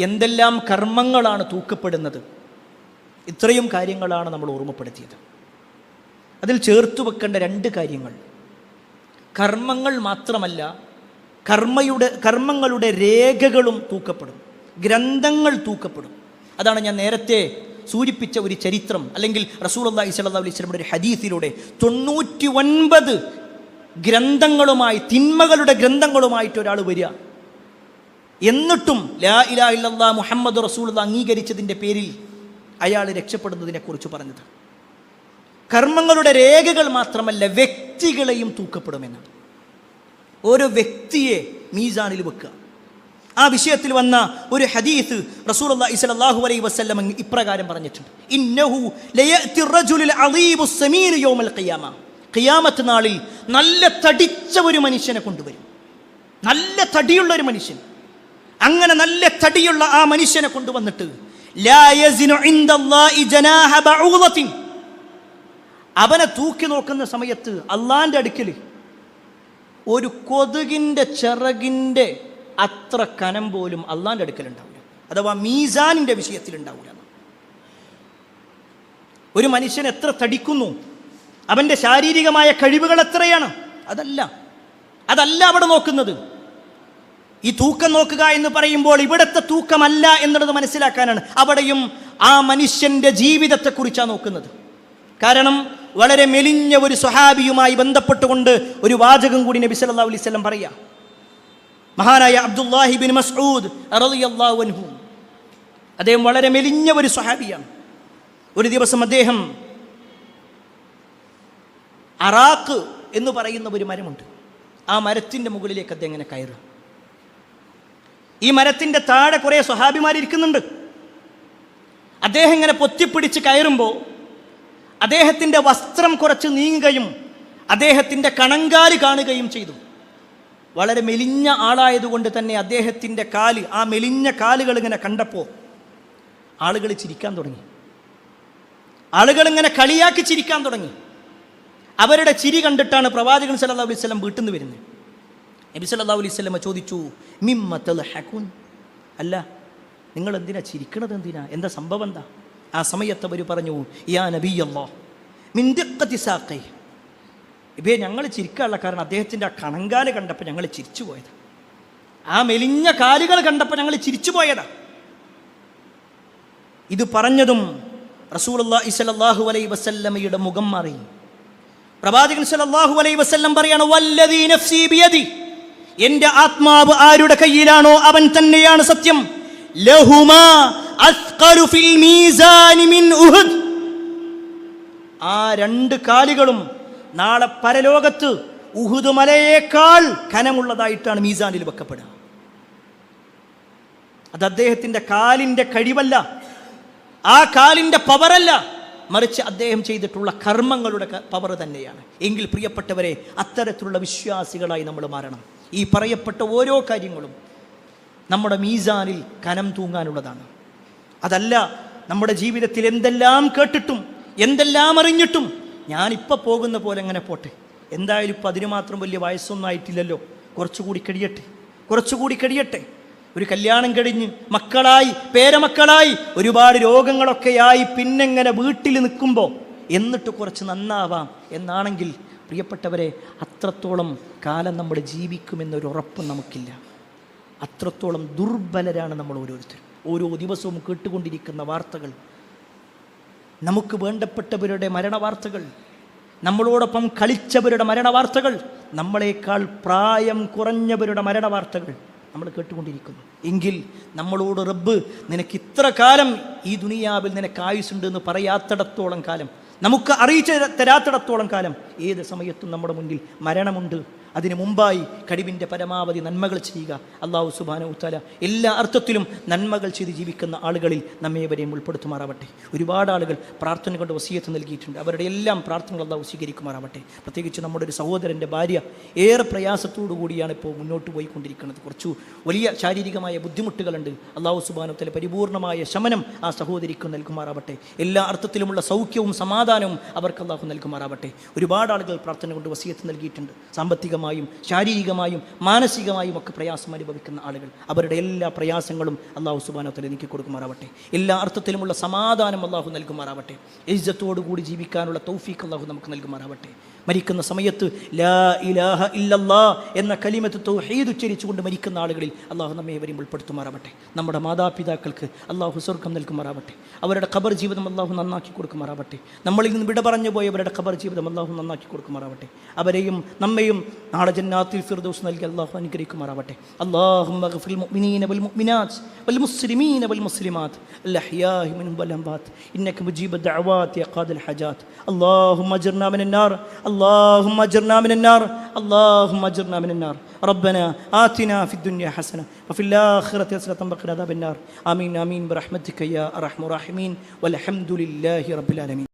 എന്തെല്ലാം കർമ്മങ്ങളാണ് തൂക്കപ്പെടുന്നത്, ഇത്രയും കാര്യങ്ങളാണ് നമ്മൾ ഓർമ്മപ്പെടുത്തിയത്. അതിൽ ചേർത്തു വെക്കേണ്ട 2 കാര്യങ്ങൾ, കർമ്മങ്ങൾ മാത്രമല്ല, കർമ്മങ്ങളുടെ രേഖകളും തൂക്കപ്പെടും, ഗ്രന്ഥങ്ങൾ തൂക്കപ്പെടും. അതാണ് ഞാൻ നേരത്തെ സൂചിപ്പിച്ച ഒരു ചരിത്രം, അല്ലെങ്കിൽ റസൂലുള്ളാഹി സ്വല്ലല്ലാഹു അലൈഹി വസല്ലമയുടെ ഹദീസിലൂടെ 99 ഗ്രന്ഥങ്ങളുമായി, തിന്മകളുടെ ഗ്രന്ഥങ്ങളുമായിട്ട് ഒരാൾ വരിക, എന്നിട്ടും ലാ ഇലാഹ ഇല്ലല്ലാഹ് മുഹമ്മദ് റസൂലുള്ളാഹി അംഗീകരിച്ചതിൻ്റെ പേരിൽ അയാൾ രക്ഷപ്പെടുന്നതിനെക്കുറിച്ച് പറഞ്ഞത്. കർമ്മങ്ങളുടെ രേഖകൾ മാത്രമല്ല, വ്യക്തികളെയും തൂക്കപ്പെടുമെന്നാണ്. ഓരോ വ്യക്തിയെ മീസാനിൽ വെക്കുക. ആ വിഷയത്തിൽ വന്ന ഒരു ഹദീസ് റസൂലുള്ളാഹി സ്വല്ലല്ലാഹു അലൈഹി വസല്ലം ഇപ്രകാരം പറഞ്ഞിട്ടുണ്ട്, ഇന്നഹു ലയഅതി റജുലുൽ അളീബു സമീൻ യൗമൽ ഖിയാമ. ഖിയാമത്ത് നാളിൽ നല്ല തടിച്ച ഒരു മനുഷ്യനെ കൊണ്ടുവരും, നല്ല തടിയുള്ള ഒരു മനുഷ്യൻ. അങ്ങനെ നല്ല തടിയുള്ള ആ മനുഷ്യനെ കൊണ്ടുവന്നിട്ട് ലാ യസിനു ഇൻദല്ലാഹി ജനാഹ ബഊദത്തിൻ, അവനെ തൂക്കി നോക്കുന്ന സമയത്ത് അള്ളാന്റെ അടുക്കൽ ഒരു കൊതുകിൻ്റെ ചിറകിൻ്റെ അത്ര കനം പോലും അള്ളാന്റെ അടുക്കൽ ഉണ്ടാവില്ല. അഥവാ മീസാനിൻ്റെ വിഷയത്തിൽ ഉണ്ടാവില്ല. ഒരു മനുഷ്യൻ എത്ര തടിക്കുന്നു, അവൻ്റെ ശാരീരികമായ കഴിവുകൾ എത്രയാണ്, അതല്ല അവിടെ നോക്കുന്നത്. ഈ തൂക്കം നോക്കുക എന്ന് പറയുമ്പോൾ ഇവിടുത്തെ തൂക്കമല്ല എന്നുള്ളത് മനസ്സിലാക്കാനാണ്. അവിടെയും ആ മനുഷ്യൻ്റെ ജീവിതത്തെക്കുറിച്ചാണ് നോക്കുന്നത്. കാരണം വളരെ മെലിഞ്ഞ ഒരു സ്വഹാബിയുമായി ബന്ധപ്പെട്ടുകൊണ്ട് ഒരു വാചകം കൂടി നബി സല്ലല്ലാഹു അലൈഹി വസല്ലം പറയാം. മഹാനായ അബ്ദുല്ലാഹി ബിൻ മസ്ഊദ് റളിയല്ലാഹു അൻഹു, അദ്ദേഹം വളരെ മെലിഞ്ഞ ഒരു സ്വഹാബിയാണ്. ഒരു ദിവസം അദ്ദേഹം അറാഖ് എന്ന് പറയുന്ന ഒരു മരമുണ്ട്, ആ മരത്തിൻ്റെ മുകളിലേക്ക് അദ്ദേഹം ഇങ്ങനെ കയറുക. ഈ മരത്തിൻ്റെ താഴെ കുറേ സ്വഹാബിമാരിയ്ക്കുന്നുണ്ട്. അദ്ദേഹം ഇങ്ങനെ പൊത്തിപ്പിടിച്ച് കയറുമ്പോൾ അദ്ദേഹത്തിൻ്റെ വസ്ത്രം കുറച്ച് നീങ്ങുകയും അദ്ദേഹത്തിൻ്റെ കണങ്കാല് കാണുകയും ചെയ്തു. വളരെ മെലിഞ്ഞ ആളായതുകൊണ്ട് തന്നെ അദ്ദേഹത്തിൻ്റെ കാല്, ആ മെലിഞ്ഞ കാലുകൾ ഇങ്ങനെ കണ്ടപ്പോൾ ആളുകൾ ചിരിക്കാൻ തുടങ്ങി. ആളുകൾ ഇങ്ങനെ കളിയാക്കി ചിരിക്കാൻ തുടങ്ങി. അവരുടെ ചിരി കണ്ടിട്ടാണ് പ്രവാചകൻ സല്ലല്ലാഹു അലൈഹി വസല്ലം വീട്ടിൽ നിന്ന് വരുന്നത്. നബി സല്ലല്ലാഹു അലൈഹി വസല്ലം ചോദിച്ചു, മിമ്മ തൽഹഖൂൻ, അല്ല നിങ്ങൾ എന്തിനാ ചിരിക്കണത്, എന്തിനാ, എന്താ സംഭവം എന്താ? ആ സമയത്ത് അവർ പറഞ്ഞു, യാ നബിയല്ലാഹ് മിൻ ദിഖ്ഖതി സാഖൈ, ഇവയെ ഞങ്ങൾ ചിരിക്കാനുള്ള കാരണം അദ്ദേഹത്തിൻ്റെ ആ കണങ്കാല് കണ്ടപ്പോൾ ഞങ്ങൾ ചിരിച്ചു പോയതാണ്. ആ മെലിഞ്ഞ കാലുകൾ കണ്ടപ്പോൾ ഞങ്ങൾ ചിരിച്ചു പോയതാണ്. ഇത് പറഞ്ഞതും റസൂലുള്ളാഹി സ്വല്ലല്ലാഹു അലൈഹി വസല്ലമയുടെ മുഖം മാറി. പ്രവാചകൻ സ്വല്ലല്ലാഹു അലൈഹി വസല്ലം പറയാണ്, വല്ലദീ നഫ്സി ബിയദി, എൻ്റെ ആത്മാവ് ആരുടെ കയ്യിലാണോ അവൻ തന്നെയാണ് സത്യം. ലഹുമാ അസ്ഖലു ഫിൽ മീസാനി മിൻ ഉഹുദ്, ആ രണ്ട് കാലുകളും നാളെ പരലോകത്ത് ഉഹുദ് മലയേക്കാൾ കനമുള്ളതായിട്ടാണ് മീസാനിൽ വെക്കപ്പെടുക. അത് അദ്ദേഹത്തിൻ്റെ കാലിൻ്റെ കഴിവല്ല, ആ കാലിൻ്റെ പവറല്ല, മറിച്ച് അദ്ദേഹം ചെയ്തിട്ടുള്ള കർമ്മങ്ങളുടെ പവർ തന്നെയാണ്. എങ്കിൽ പ്രിയപ്പെട്ടവരെ, അത്തരത്തിലുള്ള വിശ്വാസികളായി നമ്മൾ മാറണം. ഈ പറയപ്പെട്ട ഓരോ കാര്യങ്ങളും നമ്മുടെ മീസാനിൽ കനം തൂങ്ങാനുള്ളതാണ്. അതല്ല നമ്മുടെ ജീവിതത്തിൽ എന്തെല്ലാം കേട്ടിട്ടും എന്തെല്ലാം അറിഞ്ഞിട്ടും ഞാനിപ്പോൾ പോകുന്ന പോലെ അങ്ങനെ പോട്ടെ, എന്തായാലും ഇപ്പം അതിന് മാത്രം വലിയ വയസ്സൊന്നും ആയിട്ടില്ലല്ലോ, കുറച്ചുകൂടി കഴിയട്ടെ, ഒരു കല്യാണം കഴിഞ്ഞ് മക്കളായി പേരമക്കളായി ഒരുപാട് രോഗങ്ങളൊക്കെയായി പിന്നെങ്ങനെ വീട്ടിൽ നിൽക്കുമ്പോൾ എന്നിട്ട് കുറച്ച് നന്നാവാം എന്നാണെങ്കിൽ പ്രിയപ്പെട്ടവരെ, അത്രത്തോളം കാലം നമ്മൾ ജീവിക്കുമെന്നൊരു ഉറപ്പ് നമുക്കില്ല. അത്രത്തോളം ദുർബലരാണ് നമ്മൾ ഓരോരുത്തരും. ഓരോ ദിവസവും കേട്ടുകൊണ്ടിരിക്കുന്ന വാർത്തകൾ, നമുക്ക് വേണ്ടപ്പെട്ടവരുടെ മരണവാർത്തകൾ, നമ്മളോടൊപ്പം കളിച്ചവരുടെ മരണവാർത്തകൾ, നമ്മളെക്കാൾ പ്രായം കുറഞ്ഞവരുടെ മരണവാർത്തകൾ നമ്മൾ കേട്ടുകൊണ്ടിരിക്കുന്നു. എങ്കിൽ നമ്മളോട് റബ്ബ് നിനക്ക് ഇത്ര കാലം ഈ ദുനിയാവിൽ നിനക്ക് ആയുസ്സുണ്ട് എന്ന് പറയാത്തിടത്തോളം കാലം, നമുക്ക് അറിയിച്ചു തരാത്തിടത്തോളം കാലം ഏത് സമയത്തും നമ്മുടെ മുന്നിൽ മരണമുണ്ട്. അതിനു മുമ്പായി കഴിവിൻ്റെ പരമാവധി നന്മകൾ ചെയ്യുക. അല്ലാഹു സുബ്ഹാനഹു വ തആല എല്ലാ അർത്ഥത്തിലും നന്മകൾ ചെയ്ത് ജീവിക്കുന്ന ആളുകളിൽ നമ്മേവരെയും ഉൾപ്പെടുത്തുമാറാവട്ടെ. ഒരുപാട് ആളുകൾ പ്രാർത്ഥന കൊണ്ട് വസിയത്ത് നൽകിയിട്ടുണ്ട്. അവരുടെ എല്ലാം പ്രാർത്ഥനകൾ അല്ലാഹു സ്വീകരിക്കുമാറാവട്ടെ. പ്രത്യേകിച്ച് നമ്മുടെ ഒരു സഹോദരൻ്റെ ഭാര്യ ഏറെ പ്രയാസത്തോടു കൂടിയാണ് ഇപ്പോൾ മുന്നോട്ട് പോയിക്കൊണ്ടിരിക്കുന്നത്. കുറച്ചു വലിയ ശാരീരികമായ ബുദ്ധിമുട്ടുകളുണ്ട്. അല്ലാഹു സുബ്ഹാനഹു വ തആല പരിപൂർണമായ ശമനം ആ സഹോദരിക്ക് നൽകുമാറാവട്ടെ. എല്ലാ അർത്ഥത്തിലുമുള്ള സൗഖ്യവും സമാധാനവും അവർക്ക് അല്ലാഹു നൽകുമാറാവട്ടെ. ഒരുപാട് ആളുകൾ പ്രാർത്ഥന കൊണ്ട് വസിയത്ത് നൽകിയിട്ടുണ്ട്. സാമ്പത്തിക ശാരീരികമായും മാനസികമായും ഒക്കെ പ്രയാസം അനുഭവിക്കുന്ന ആളുകൾ, അവരുടെ എല്ലാ പ്രയാസങ്ങളും അല്ലാഹു സുബ്ഹാനഹു വ തആല നീക്കി കൊടുക്കുമാറാവട്ടെ. എല്ലാ അർത്ഥത്തിലുമുള്ള സമാധാനം അല്ലാഹു നൽകുമാറാവട്ടെ. ഇസ്സത്തോടുകൂടി ജീവിക്കാനുള്ള തൗഫീഖ് അല്ലാഹു നമുക്ക് നൽകുമാറാവട്ടെ. മരിക്കുന്ന സമയത്ത് ലാ ഇലാഹ ഇല്ലല്ലാ എന്ന കലിമത്ത് തൗഹീദ് ഉച്ചരിച്ചുകൊണ്ട് മരിക്കുന്ന ആളുകളിൽ അല്ലാഹു നമ്മേവരെയും ഉൾപ്പെടുത്തുമാറാവട്ടെ. നമ്മുടെ മാതാപിതാക്കൾക്ക് അല്ലാഹു സ്വർഗ്ഗം നൽകുമാറാവട്ടെ. അവരുടെ ഖബർ ജീവിതം അല്ലാഹു നന്നാക്കി കൊടുക്കുമാറാവട്ടെ. നമ്മളിൽ നിന്ന് വിട പറഞ്ഞു പോയവരുടെ ഖബർ ജീവിതം അല്ലാഹു നന്നാക്കി കൊടുക്കുമാറാവട്ടെ. അവരെയും നമ്മയും നാളെ ജന്നാത്തുൽ ഫിർദൗസ് നൽകി അല്ലാഹു അനുഗ്രഹിക്കുമാറാവട്ടെ. അല്ലാഹുമ്മ ഗ്ഫിർ മുഅ്മിനീന വൽ മുഅ്മിനാത്ത് വൽ മുസ്ലിമീന വൽ മുസ്ലിമാത്ത് അൽ അഹ്യാഇ മിൻഹും വൽ അംവാത്ത് ഇന്നക മുജീബു ദഅവാതി യാ ഖാദിൽ ഹജാത്ത്. അല്ലാഹുമ്മ അജ്ർനാ മിനൻ നാർ اللهم اجرنا من النار اللهم اجرنا من النار ربنا آتنا في الدنيا حسنة وفي الآخرة حسنة وقنا عذاب النار آمين آمين برحمتك يا أرحم الراحمين والحمد لله رب العالمين.